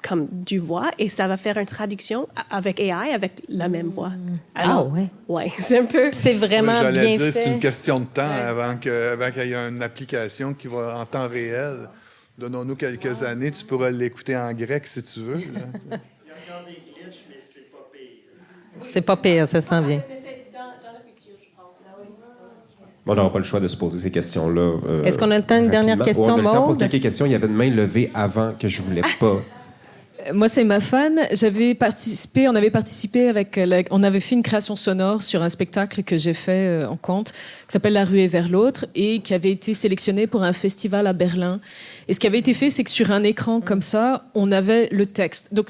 comme du voix et ça va faire une traduction avec AI avec la même voix. Alors, ouais, c'est un peu... C'est vraiment bien fait. C'est une question de temps avant qu'il y ait une application qui va en temps réel. Donnons-nous quelques années, tu pourras l'écouter en grec si tu veux. Il y a encore des glitches, mais c'est pas pire. C'est pas pire, ça s'en vient. On n'aura pas le choix de se poser ces questions-là. Est-ce qu'on a le temps d'une dernière question, Maud? On a le temps pour quelques questions. Il y avait une main levée avant que je ne voulais pas. Moi, c'est ma fan. On avait participé on avait fait une création sonore sur un spectacle que j'ai fait en conte, qui s'appelle La ruée vers l'autre, et qui avait été sélectionné pour un festival à Berlin. Et ce qui avait été fait, c'est que sur un écran comme ça, on avait le texte. Donc,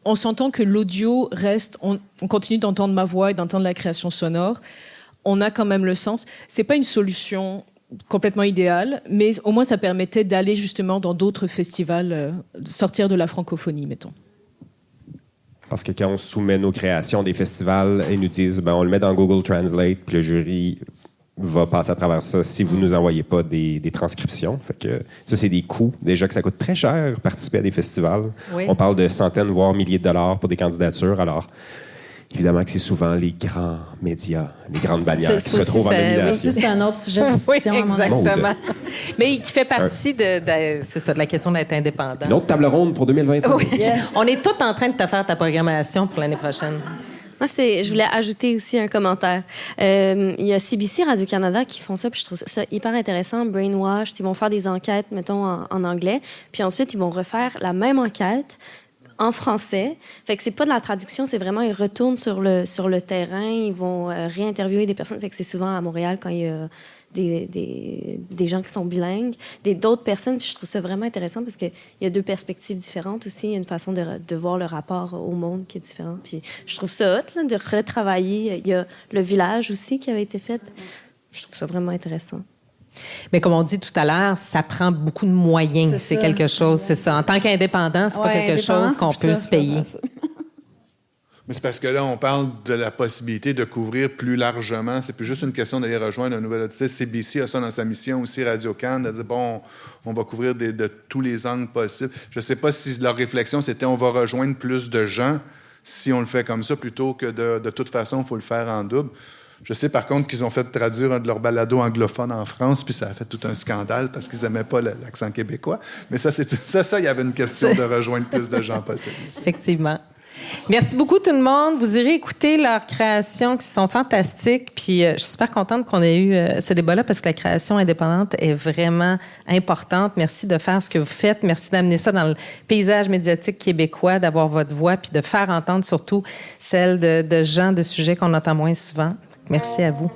on s'entend que l'audio reste... On continue d'entendre ma voix et d'entendre la création sonore. On a quand même le sens. C'est pas une solution complètement idéale, mais au moins ça permettait d'aller justement dans d'autres festivals, sortir de la francophonie, mettons. Parce que quand on soumet nos créations à des festivals, ils nous disent, on le met dans Google Translate, puis le jury va passer à travers ça si vous ne nous envoyez pas des transcriptions. Fait que ça, c'est des coûts. Déjà que ça coûte très cher participer à des festivals. Oui. On parle de centaines, voire milliers de dollars pour des candidatures. Alors, évidemment que c'est souvent les grands médias, les grandes bannières qui se retrouvent en nomination. Ça, c'est un autre sujet de discussion. Oui, exactement. Mais qui fait partie c'est ça, de la question d'être indépendant. Une autre table ronde pour 2025. Oui. Yes. On est tous en train de te faire ta programmation pour l'année prochaine. Moi, je voulais ajouter aussi un commentaire. Il y a CBC, Radio-Canada qui font ça, puis je trouve ça hyper intéressant. Brainwash, ils vont faire des enquêtes, mettons, en anglais, puis ensuite, ils vont refaire la même enquête en français. Fait que c'est pas de la traduction, c'est vraiment, ils retournent sur le terrain, ils vont réinterviewer des personnes. Fait que c'est souvent à Montréal quand il y a des gens qui sont bilingues, d'autres personnes. Puis je trouve ça vraiment intéressant parce qu'il y a deux perspectives différentes aussi. Il y a une façon de voir le rapport au monde qui est différent. Puis je trouve ça hot, là, de retravailler. Il y a le village aussi qui avait été fait. Je trouve ça vraiment intéressant. Mais comme on dit tout à l'heure, ça prend beaucoup de moyens. C'est quelque chose, c'est ça. En tant qu'indépendant, c'est pas quelque chose qu'on peut se payer. Mais c'est parce que là, on parle de la possibilité de couvrir plus largement. C'est plus juste une question d'aller rejoindre un nouvel auditeur. CBC a ça dans sa mission aussi, Radio-Can, de dire, bon, on va couvrir de tous les angles possibles. Je ne sais pas si leur réflexion, c'était on va rejoindre plus de gens si on le fait comme ça, plutôt que de toute façon, il faut le faire en double. Je sais par contre qu'ils ont fait traduire un de leurs balados anglophones en France, puis ça a fait tout un scandale parce qu'ils n'aimaient pas l'accent québécois. Mais ça, il y avait une question de rejoindre plus de gens possible. Effectivement. Merci beaucoup tout le monde. Vous irez écouter leurs créations qui sont fantastiques. Puis je suis super contente qu'on ait eu ce débat-là parce que la création indépendante est vraiment importante. Merci de faire ce que vous faites. Merci d'amener ça dans le paysage médiatique québécois, d'avoir votre voix, puis de faire entendre surtout celle de gens, de sujets qu'on entend moins souvent. Merci à vous.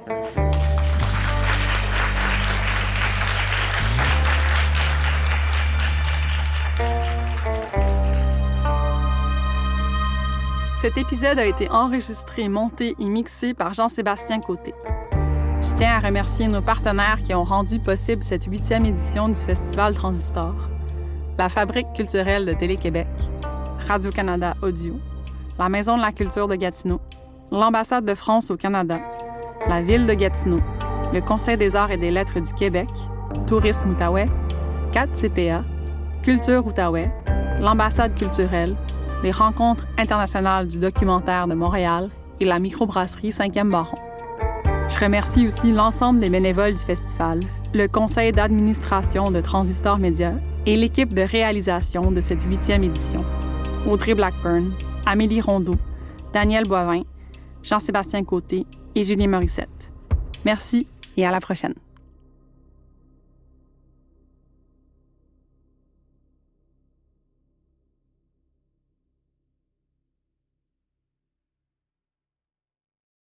Cet épisode a été enregistré, monté et mixé par Jean-Sébastien Côté. Je tiens à remercier nos partenaires qui ont rendu possible cette 8e édition du Festival Transistor. La Fabrique culturelle de Télé-Québec, Radio-Canada Audio, la Maison de la culture de Gatineau, l'Ambassade de France au Canada, la Ville de Gatineau, le Conseil des arts et des lettres du Québec, Tourisme Outaouais, 4CPA, Culture Outaouais, l'Ambassade culturelle, les Rencontres internationales du documentaire de Montréal et la microbrasserie 5e Baron. Je remercie aussi l'ensemble des bénévoles du festival, le conseil d'administration de Transistor Média et l'équipe de réalisation de cette 8e édition. Audrey Blackburn, Amélie Rondeau, Daniel Boivin, Jean-Sébastien Côté et Julie Morissette. Merci et à la prochaine.